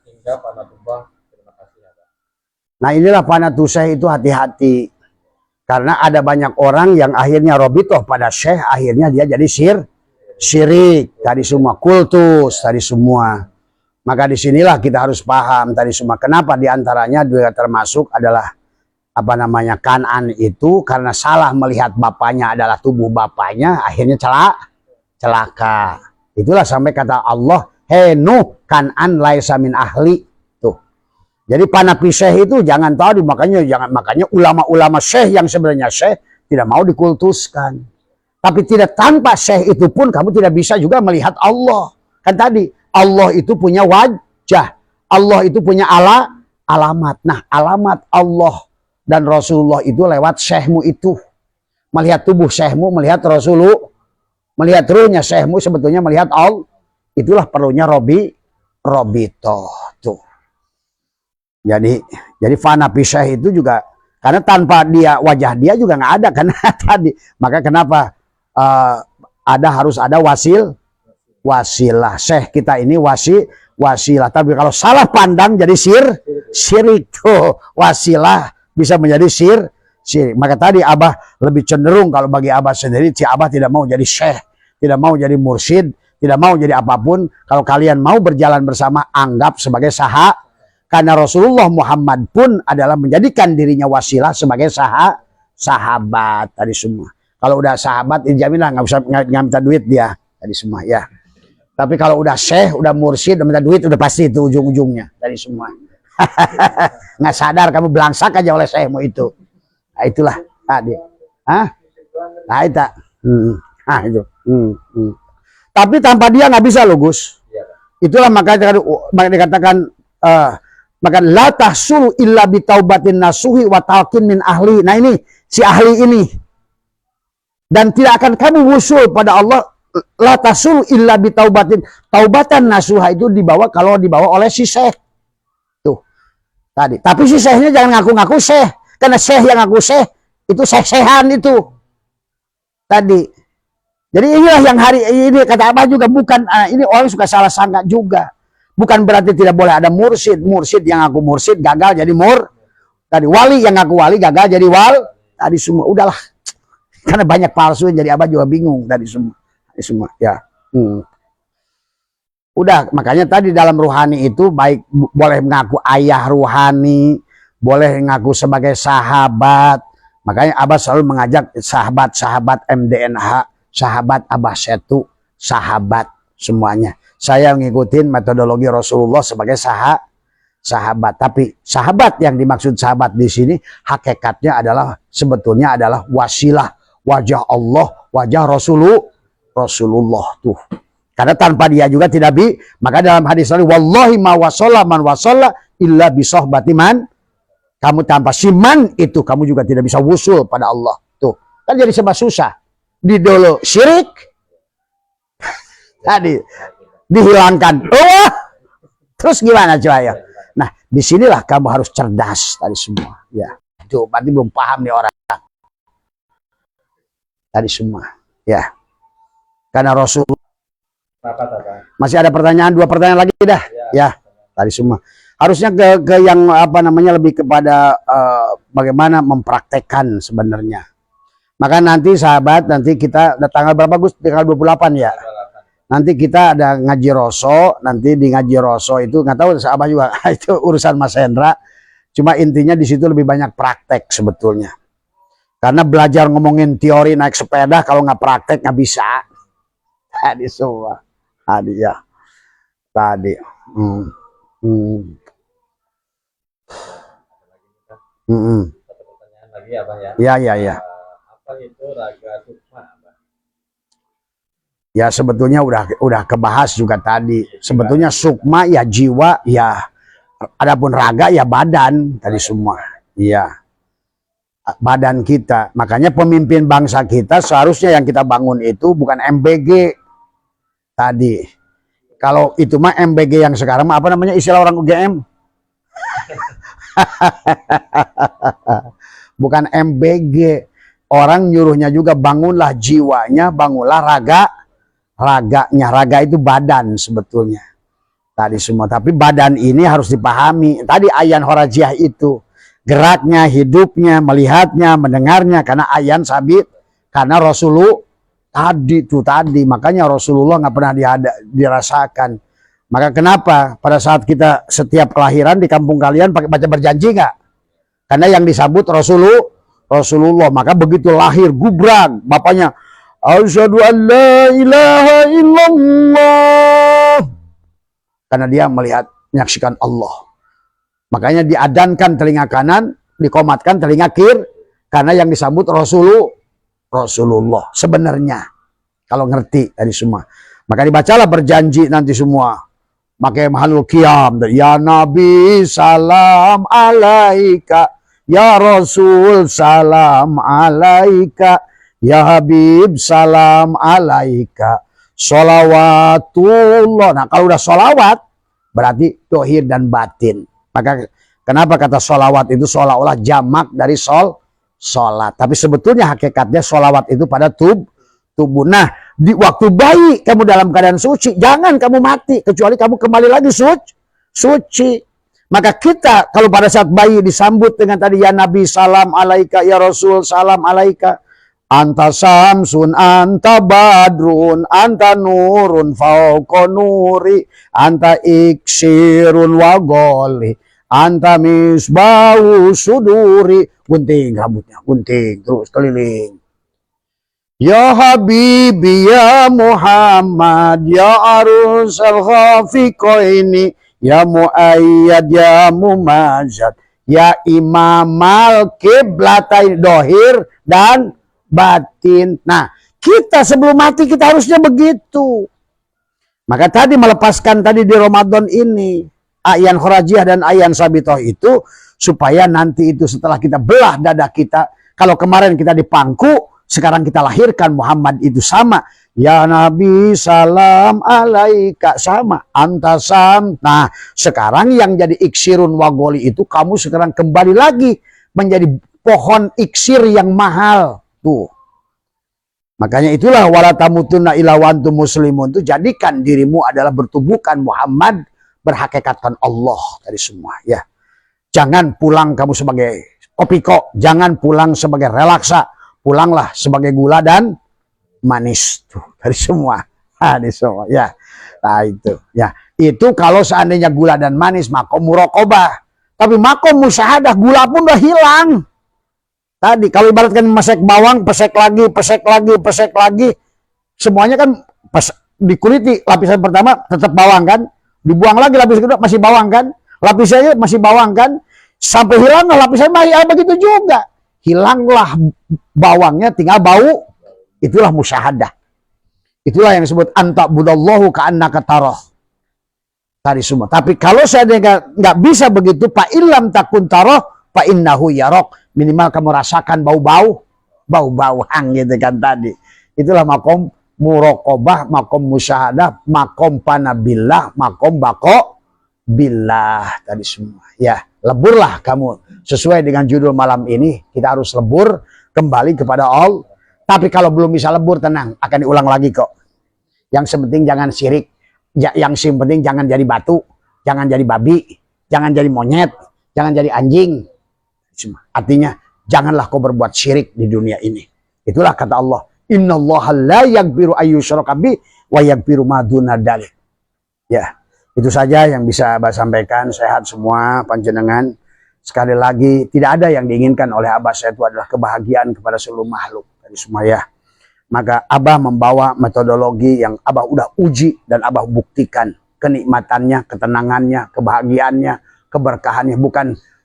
hingga fanatullah. Terima kasih, Abah. Nah inilah panatu syekh itu hati-hati. Karena ada banyak orang yang akhirnya robitoh pada syekh, akhirnya dia jadi syirik. Tadi semua kultus, tadi semua. Maka disinilah kita harus paham tadi semua. Kenapa diantaranya juga termasuk adalah apa namanya Kan'an itu karena salah melihat bapaknya adalah tubuh bapaknya, akhirnya celaka. Itulah sampai kata Allah, Nuh Kan'an laisa min ahli. Jadi panapi syekh itu jangan tahu, makanya ulama-ulama syekh yang sebenarnya syekh tidak mau dikultuskan. Tapi tidak tanpa syekh itu pun kamu tidak bisa juga melihat Allah. Kan tadi Allah itu punya wajah, Allah itu punya alamat. Nah alamat Allah dan Rasulullah itu lewat syekhmu itu. Melihat tubuh syekhmu, melihat Rasulullah, melihat ruhnya syekhmu sebetulnya melihat Allah. Itulah perlunya robitoh tuh. Jadi fanapi syekh itu juga karena tanpa dia wajah dia juga nggak ada karena tadi. Maka kenapa harus ada wasilah. Syekh kita ini wasilah. Tapi kalau salah pandang jadi syirik tuh. Wasilah bisa menjadi syirik. Maka tadi Abah lebih cenderung kalau bagi Abah sendiri, Abah tidak mau jadi syekh, tidak mau jadi mursyid, tidak mau jadi apapun. Kalau kalian mau berjalan bersama, anggap sebagai sahabat. Karena Rasulullah Muhammad pun adalah menjadikan dirinya wasilah sebagai sahabat tadi semua. Kalau udah sahabat, jaminlah nggak minta duit dia tadi semua ya. Tapi kalau udah syekh, udah mursyid, udah minta duit, udah pasti itu ujung-ujungnya tadi semua. Nggak sadar kamu belangsak aja oleh syekhmu itu. Nah, itulah tadi. Nah itu. Itu. Tapi tanpa dia nggak bisa loh Gus. Itulah makanya dikatakan. Maka la tahsulu illa bitaubatin nasuhi wa talqin min ahli. Nah ini si ahli ini. Dan tidak akan kamu wusul pada Allah la tahsulu illa bitaubatin. Taubatan nasuha itu kalau dibawa oleh si syekh. Tuh. Tadi. Tapi si syekhnya jangan ngaku-ngaku syekh. Karena syekh yang ngaku syekh itu syekh-syekhan itu. Tadi. Jadi inilah yang hari ini kata Abah juga bukan ini orang suka salah sangka juga. Bukan berarti tidak boleh ada mursyid yang ngaku mursyid gagal jadi tadi wali yang ngaku wali gagal jadi tadi semua udahlah karena banyak palsu jadi Abah juga bingung tadi semua ya. Udah makanya tadi dalam ruhani itu baik boleh mengaku ayah ruhani, boleh ngaku sebagai sahabat. Makanya Abah selalu mengajak sahabat-sahabat MDNH, sahabat Abah Setu, sahabat semuanya. Saya ngikutin metodologi Rasulullah sebagai sahabat. Tapi sahabat yang dimaksud sahabat di sini hakikatnya sebetulnya adalah wasilah, wajah Allah, wajah Rasulullah tuh. Karena tanpa dia juga tidak maka dalam hadis ini wallahi ma wasalla man wasalla illa bi sohbati man. Kamu tanpa siman itu kamu juga tidak bisa wusul pada Allah. Tuh. Kan jadi sebab susah. Di dulu syirik. Tadi dihilangkan. Terus gimana coba ya? Nah, disinilah kamu harus cerdas tadi semua. Ya, itu berarti belum paham nih orang. Tadi semua. Ya. Karena Rasul. Masih ada pertanyaan, 2 pertanyaan lagi dah. Ya, tadi semua. Harusnya ke yang apa namanya lebih kepada bagaimana mempraktekkan sebenarnya. Maka nanti sahabat, nanti kita tanggal berapa Gus? Tanggal 28 ya. Nanti kita ada ngaji roso, nanti di ngaji roso itu nggak tahu Abah juga itu urusan Mas Hendra. Cuma intinya di situ lebih banyak praktek sebetulnya. Karena belajar ngomongin teori naik sepeda kalau nggak praktek nggak bisa. Tadi semua, tadi ya, tadi. Satu pertanyaan lagi ya Bang ya. Ya. Apa itu raga sukma? Ya sebetulnya udah kebahas juga tadi. Sebetulnya sukma ya jiwa ya. Adapun raga ya badan tadi semua. Iya. Badan kita. Makanya pemimpin bangsa kita seharusnya yang kita bangun itu bukan MBG tadi. Kalau itu mah MBG yang sekarang mah apa namanya istilah orang UGM? Bukan MBG. Orang nyuruhnya juga bangunlah jiwanya, bangunlah raganya. Raga itu badan sebetulnya tadi semua. Tapi badan ini harus dipahami tadi Ayan Horajiah itu geraknya, hidupnya, melihatnya, mendengarnya, karena ayan sabit, karena Rasulullah tadi, makanya Rasulullah nggak pernah dirasakan. Maka kenapa pada saat kita setiap kelahiran di kampung kalian pakai baca berjanji nggak? Karena yang disambut Rasulullah. Maka begitu lahir gubrak, bapaknya asyhadu an la ilaha illallah. Karena dia menyaksikan Allah. Makanya diadankan telinga kanan, dikomatkan telinga kiri, karena yang disambut Rasulullah sebenarnya. Kalau ngerti tadi semua. Maka dibacalah berjanji nanti semua. Pakai mahalul qiyam. Ya Nabi salam alaika. Ya Rasul salam alaika. Ya Habib salam alaika. Sholawatullah. Nah kalau udah sholawat berarti dohir dan batin. Maka kenapa kata sholawat itu seolah-olah jamak dari sholat. Tapi sebetulnya hakikatnya sholawat itu pada tubuh. Nah, di waktu bayi kamu dalam keadaan suci, jangan kamu mati kecuali kamu kembali lagi suci. Maka kita kalau pada saat bayi disambut dengan tadi ya Nabi salam alaika, ya Rasul salam alaika, anta samsun, anta badrun, anta nurun fauqa nuri, anta iksirun wagoli, anta misbahu suduri. Gunting rambutnya, gunting terus keliling. Ya Habibi ya Muhammad ya arus al-khafiqaini ya muayyad ya mumazad ya imam al-qiblatain, dohir dan batin. Nah, kita sebelum mati kita harusnya begitu. Maka tadi melepaskan tadi di Ramadan ini ayan khurajiyah dan ayan sabitoh itu supaya nanti itu setelah kita belah dada kita, kalau kemarin kita dipangku, sekarang kita lahirkan Muhammad itu sama. Ya Nabi salam alaika, sama. Antasam. Nah sekarang yang jadi iksirun wagoli itu kamu sekarang kembali lagi menjadi pohon iksir yang mahal. Tuh. Makanya itulah wala tamutunna illa wa antum muslimun. Itu jadikan dirimu adalah bertubuhkan Muhammad, berhakikatkan Allah dari semua. Ya. Jangan pulang kamu sebagai kopiko, jangan pulang sebagai relaksa. Pulanglah sebagai gula dan manis tuh dari semua, dari semua ya. Nah itu ya, itu kalau seandainya gula dan manis makom muraqabah. Tapi makom musyahadah gula pun udah hilang. Tadi kalau ibaratkan mesek bawang, pesek lagi, semuanya kan dikuliti lapisan pertama tetap bawang kan, dibuang lagi lapisan kedua masih bawang kan, lapisannya masih bawang kan, sampai hilang lapisan masih begitu juga. Hilanglah bawangnya, tinggal bau. Itulah musyahadah. Itulah yang disebut anta budallahu ka'annaka tarah. Tadi semua. Tapi kalau saya nggak bisa begitu, fa illam takun tarah fa innahu yarok. Minimal kamu rasakan bau-bauan gitu kan tadi. Itulah makom muraqabah, makom musyahadah, makom panabillah, makom bako billah tadi semua. Ya, leburlah kamu. Sesuai dengan judul malam ini, kita harus lebur kembali kepada Allah. Tapi kalau belum bisa lebur, tenang, akan diulang lagi kok. Yang penting jangan syirik, yang penting jangan jadi batu, jangan jadi babi, jangan jadi monyet, jangan jadi anjing. Artinya, janganlah kau berbuat syirik di dunia ini. Itulah kata Allah, innallaha la yaghfiru ayyushraka bi wa yaghfiru ma duna dzalik. Ya, itu saja yang bisa Abah sampaikan. Sehat semua panjenengan. Sekali lagi, tidak ada yang diinginkan oleh Abah saya itu adalah kebahagiaan kepada seluruh makhluk dari semua ya. Maka Abah membawa metodologi yang Abah udah uji dan Abah buktikan kenikmatannya, ketenangannya, kebahagiaannya, keberkahannya.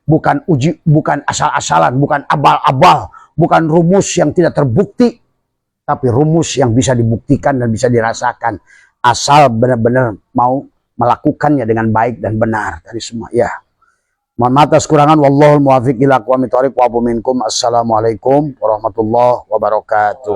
Bukan uji, bukan asal-asalan, bukan abal-abal, bukan rumus yang tidak terbukti, tapi rumus yang bisa dibuktikan dan bisa dirasakan. Asal benar-benar mau melakukannya dengan baik dan benar dari semua ya. Mohon maaf atas kurangan, wallahul muwaffiq ila aqwamit thoriq wa afu minkum. Assalamualaikum warahmatullahi wabarakatuh.